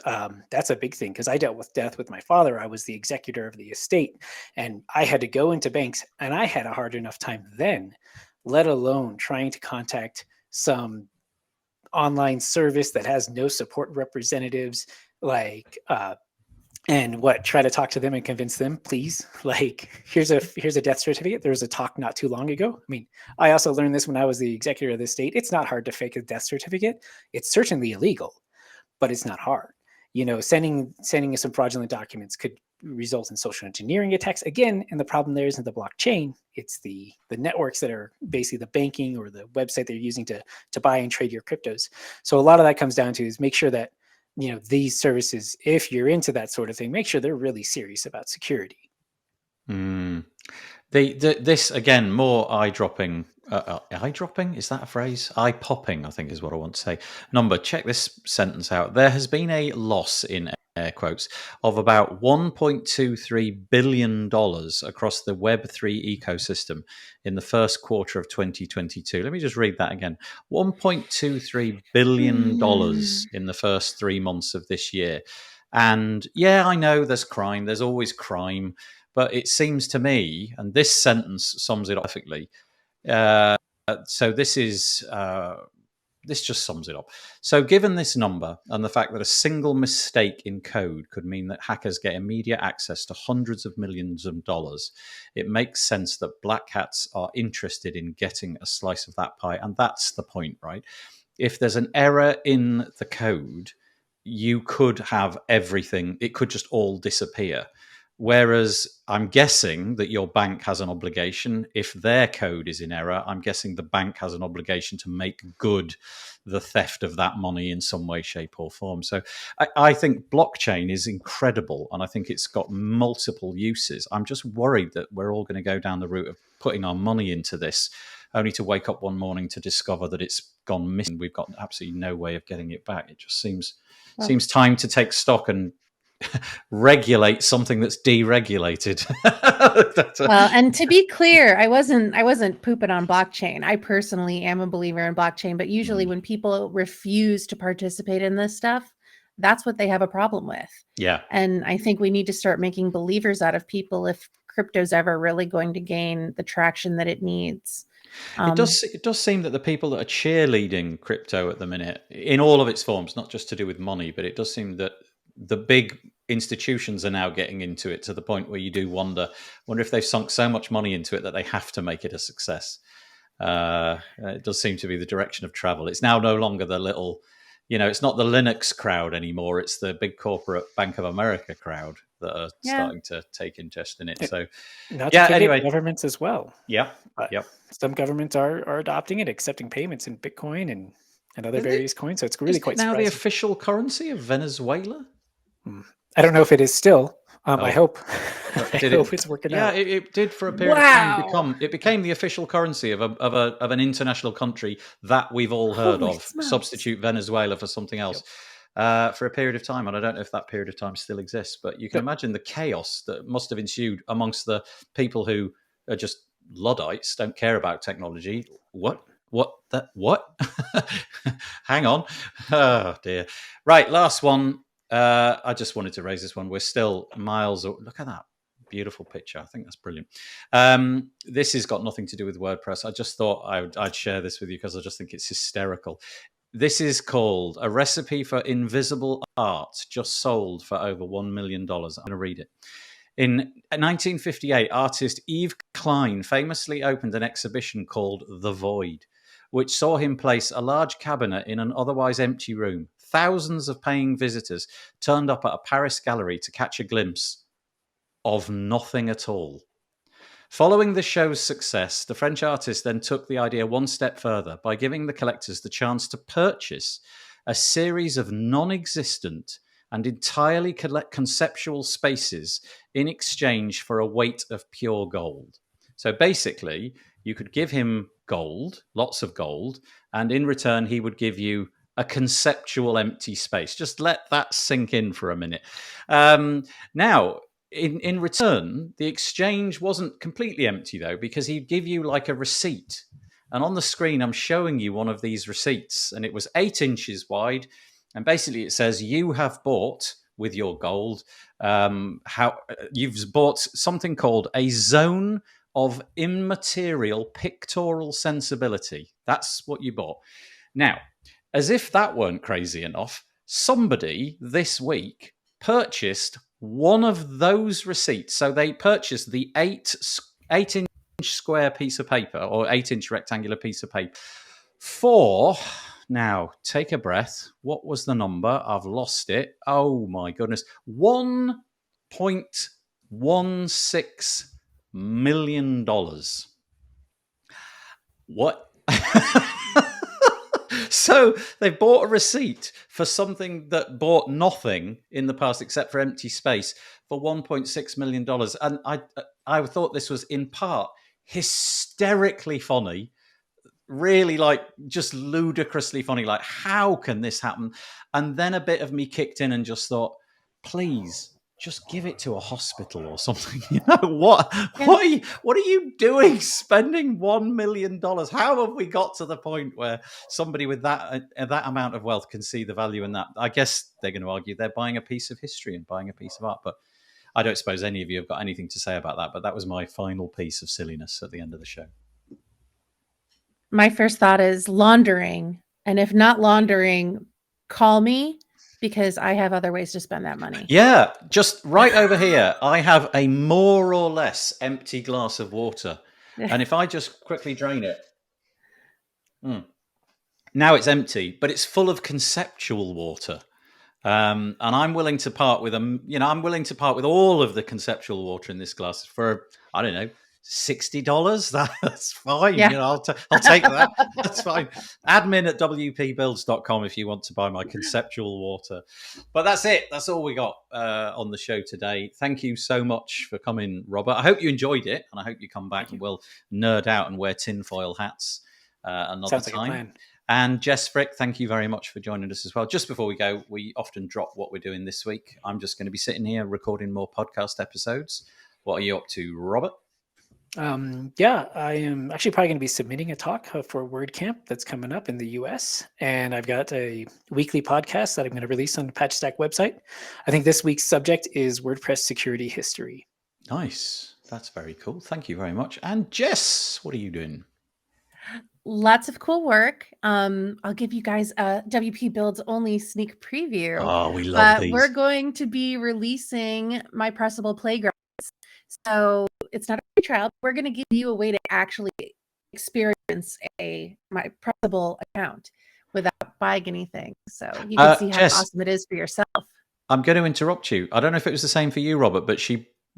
that's a big thing because I dealt with death with my father. I was the executor of the estate and I had to go into banks and I had a hard enough time then, let alone trying to contact some online service that has no support representatives, and try to talk to them and convince them, please, here's a death certificate. There was a talk not too long ago. I mean, I also learned this when I was the executor of the estate. It's not hard to fake a death certificate. It's certainly illegal, but it's not hard. Sending some fraudulent documents could result in social engineering attacks again. And the problem there isn't the blockchain. It's the networks that are basically the banking or the website they're using to buy and trade your cryptos. So a lot of that comes down to is make sure that these services, if you're into that sort of thing, make sure they're really serious about security. This again, more eye-dropping. Eye-dropping, is that a phrase? Eye-popping, I think is what I want to say. Number, check this sentence out. There has been a loss in air quotes of about $1.23 billion across the Web3 ecosystem in the first quarter of 2022. Let me just read that again. $1.23 billion in the first 3 months of this year. And I know there's crime. There's always crime. But it seems to me, and this sentence sums it up perfectly. So this just sums it up. So given this number and the fact that a single mistake in code could mean that hackers get immediate access to hundreds of millions of dollars, it makes sense that black hats are interested in getting a slice of that pie. And that's the point, right? If there's an error in the code, you could have everything. It could just all disappear. Whereas I'm guessing that your bank has an obligation. If their code is in error, I'm guessing the bank has an obligation to make good the theft of that money in some way, shape, or form. So I think blockchain is incredible, and I think it's got multiple uses. I'm just worried that we're all going to go down the route of putting our money into this, only to wake up one morning to discover that it's gone missing. We've got absolutely no way of getting it back. It just seems time to take stock and regulate something that's deregulated. Well, and to be clear, I wasn't pooping on blockchain. I personally am a believer in blockchain, but usually when people refuse to participate in this stuff, that's what they have a problem with. Yeah. And I think we need to start making believers out of people if crypto's ever really going to gain the traction that it needs. It does seem that the people that are cheerleading crypto at the minute, in all of its forms, not just to do with money, but it does seem that the big institutions are now getting into it to the point where you do wonder if they've sunk so much money into it that they have to make it a success. It does seem to be the direction of travel. It's now no longer the little, it's not the Linux crowd anymore. It's the big corporate Bank of America crowd that are starting to take interest in it. So, anyway, governments as well. Yeah. Some governments are adopting it, accepting payments in Bitcoin and other various coins. So it's really quite surprising. Now the official currency of Venezuela? I don't know if it is still. I hope. I hope it's working out. Yeah, it did for a period of time. It became the official currency of an international country that we've all heard of. Substitute Venezuela for something else. For a period of time, and I don't know if that period of time still exists, but you can imagine the chaos that must have ensued amongst the people who are just Luddites, don't care about technology. What? Hang on. Oh, dear. Right, last one. I just wanted to raise this one. We're still miles. Look at that beautiful picture. I think that's brilliant. This has got nothing to do with WordPress. I just thought I'd share this with you because I just think it's hysterical. This is called A Recipe for Invisible Art, just sold for over $1 million. I'm going to read it. In 1958, artist Yves Klein famously opened an exhibition called The Void, which saw him place a large cabinet in an otherwise empty room. Thousands of paying visitors turned up at a Paris gallery to catch a glimpse of nothing at all. Following the show's success, the French artist then took the idea one step further by giving the collectors the chance to purchase a series of non-existent and entirely conceptual spaces in exchange for a weight of pure gold. So basically, you could give him gold, lots of gold, and in return, he would give you a conceptual empty space. Just let that sink in for a minute. Now, in return, the exchange wasn't completely empty, though, because he'd give you like a receipt. And on the screen, I'm showing you one of these receipts, and it was 8 inches wide. And basically, it says you have bought with your gold, you've bought something called a zone of immaterial pictorial sensibility. That's what you bought. Now, as if that weren't crazy enough, somebody this week purchased one of those receipts. So they purchased the 8-inch square piece of paper or 8-inch rectangular piece of paper for, now take a breath. What was the number? I've lost it. Oh my goodness. $1.16 million. What? So they bought a receipt for something that bought nothing in the past except for empty space for $1.6 million. And I thought this was in part hysterically funny, really like just ludicrously funny. Like, how can this happen? And then a bit of me kicked in and just thought, please, just give it to a hospital or something. You know what? Yeah. What are you doing? Spending $1 million? How have we got to the point where somebody with that amount of wealth can see the value in that? I guess they're going to argue they're buying a piece of history and buying a piece of art. But I don't suppose any of you have got anything to say about that. But that was my final piece of silliness at the end of the show. My first thought is laundering. And if not laundering, call me, because I have other ways to spend that money. Yeah, just right over here, I have a more or less empty glass of water. And if I just quickly drain it, now it's empty, but it's full of conceptual water. And I'm willing to part with I'm willing to part with all of the conceptual water in this glass for, I don't know, $60. That's fine. Yeah. I'll take that. That's fine. Admin at wpbuilds.com if you want to buy my conceptual water. But that's it. That's all we got on the show today. Thank you so much for coming, Robert. I hope you enjoyed it, and I hope you come back and we'll nerd out and wear tinfoil hats another Sounds like time. a plan. And Jess Frick, thank you very much for joining us as well. Just before we go, we often drop what we're doing this week. I'm just going to be sitting here recording more podcast episodes. What are you up to, Robert? Yeah, I am actually probably going to be submitting a talk for WordCamp that's coming up in the US. And I've got a weekly podcast that I'm going to release on the PatchStack website. I think this week's subject is WordPress security history. Nice. That's very cool. Thank you very much. And Jess, what are you doing? Lots of cool work. I'll give you guys a WP Builds only sneak preview. Oh, we love these. We're going to be releasing my pressable playgrounds. So it's not a free trial. We're going to give you a way to actually experience my pressable account without buying anything. So you can see how Jess, awesome it is for yourself. I'm going to interrupt you. I don't know if it was the same for you, Robert, but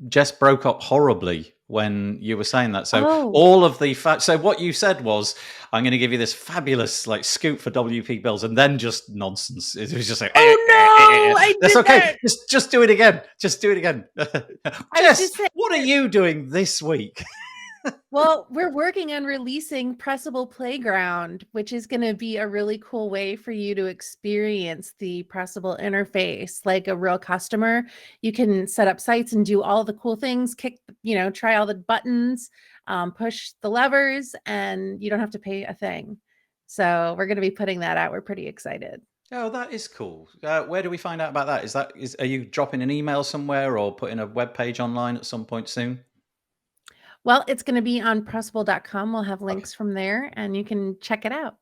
Jess broke up horribly when you were saying that. So all of the so what you said was, I'm going to give you this fabulous like scoop for WP Builds, and then just nonsense. It was just like, that's okay. Just do it again. Just do it again. Jess, what are you doing this week? Well, we're working on releasing Pressable Playground, which is going to be a really cool way for you to experience the Pressable interface like a real customer. You can set up sites and do all the cool things, try all the buttons, push the levers, and you don't have to pay a thing. So we're going to be putting that out. We're pretty excited. Oh, that is cool. Where do we find out about that? Are you dropping an email somewhere or putting a web page online at some point soon? Well, it's going to be on pressable.com. We'll have links from there and you can check it out.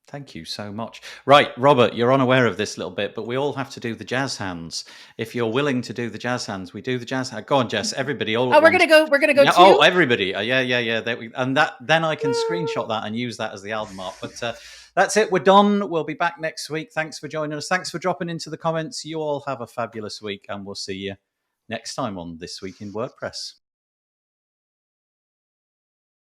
Thank you so much. Right, Robert, you're unaware of this little bit, but we all have to do the jazz hands. If you're willing to do the jazz hands, we do the jazz hands. Go on, Jess. Everybody, all Oh, at we're once. gonna go Yeah, too. oh, everybody. Yeah. And then I can screenshot that and use that as the album art. But that's it. We're done. We'll be back next week. Thanks for joining us. Thanks for dropping into the comments. You all have a fabulous week, and we'll see you next time on This Week in WordPress.